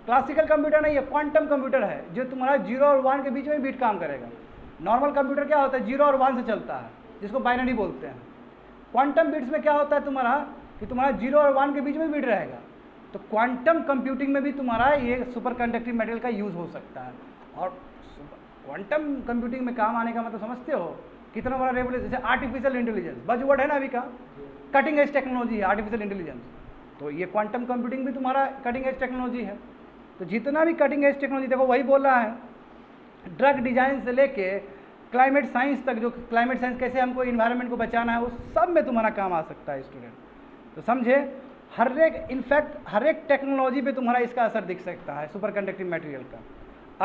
क्लासिकल कंप्यूटर नहीं है, क्वांटम कंप्यूटर है, जो तुम्हारा 0 और 1 के बीच में बीट काम करेगा। नॉर्मल कंप्यूटर क्या होता है, 0 और 1 से चलता है, जिसको बाइनरी बोलते हैं। क्वांटम बीट्स में क्या होता है तुम्हारा कि तुम्हारा 0 और 1 के बीच में बीट रहेगा। तो क्वांटम कंप्यूटिंग में भी तुम्हारा ये सुपर कंडक्टिंग मटेरियल का यूज़ हो सकता है। और क्वांटम कंप्यूटिंग में काम आने का मतलब समझते हो कितना बड़ा रेवोल्यूशन। जैसे आर्टिफिशियल इंटेलिजेंस बज़वर्ड है ना अभी का, कटिंग एज टेक्नोलॉजी है आर्टिफिशियल इंटेलिजेंस, तो ये क्वांटम कंप्यूटिंग भी तुम्हारा कटिंग एज टेक्नोलॉजी है। तो जितना भी कटिंग एज टेक्नोलॉजी, देखो वही बोल रहा है, ड्रग डिजाइन से लेके क्लाइमेट साइंस तक, जो क्लाइमेट साइंस कैसे हमको इन्वायरमेंट को बचाना है, वो सब में तुम्हारा काम आ सकता है स्टूडेंट। तो समझे, हर एक इनफैक्ट हर एक टेक्नोलॉजी पे तुम्हारा इसका असर दिख सकता है सुपर कंडक्टिंग मटेरियल का।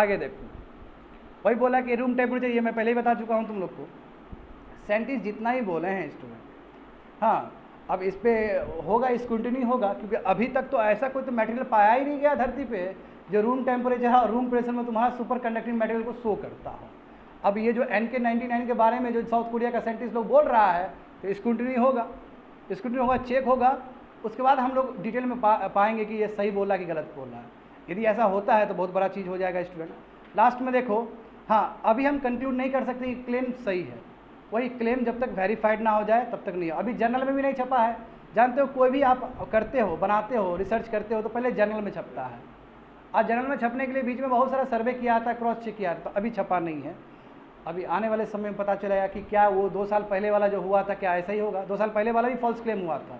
आगे देखो, वही बोला कि रूम टेम्परेचर, ये मैं पहले ही बता चुका हूँ तुम लोग को, साइंटिस्ट जितना ही बोले हैं स्टूडेंट। हाँ, अब इस पर होगा स्क्रूटनी होगा, क्योंकि अभी तक तो ऐसा कोई तो मटेरियल पाया ही नहीं गया धरती पे जो रूम टेम्परेचर और रूम प्रेशर में तुम्हारा सुपर कंडक्टिंग मटेरियल को शो करता हो। अब ये जो NK-99 के बारे में जो साउथ कोरिया का साइंटिस्ट लोग बोल रहा है, तो स्क्रूटनी होगा, चेक होगा, उसके बाद हम लोग डिटेल में पाएंगे कि ये सही बोला कि गलत बोला है। यदि ऐसा होता है तो बहुत बड़ा चीज़ हो जाएगा स्टूडेंट। लास्ट में देखो, हाँ अभी हम कंक्लूड नहीं कर सकते कि क्लेम सही है, वही क्लेम जब तक वेरीफाइड ना हो जाए तब तक नहीं हो। अभी जर्नल में भी नहीं छपा है, जानते हो कोई भी आप करते हो, बनाते हो, रिसर्च करते हो तो पहले जर्नल में छपता है। आज जर्नल में छपने के लिए बीच में बहुत सारा सर्वे किया था, क्रॉस चेक किया था, तो अभी छपा नहीं है। अभी आने वाले समय में पता चलेगा कि क्या वो 2 साल पहले वाला जो हुआ था क्या ऐसा ही होगा। 2 साल पहले वाला भी फॉल्स क्लेम हुआ था,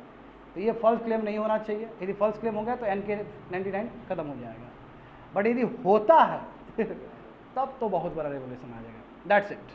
तो ये फॉल्स क्लेम नहीं होना चाहिए। यदि फॉल्स क्लेम हो गया तो NK-99 खत्म हो जाएगा, बट यदि होता है तब तो बहुत बड़ा रेवोल्यूशन आ जाएगा। That's it.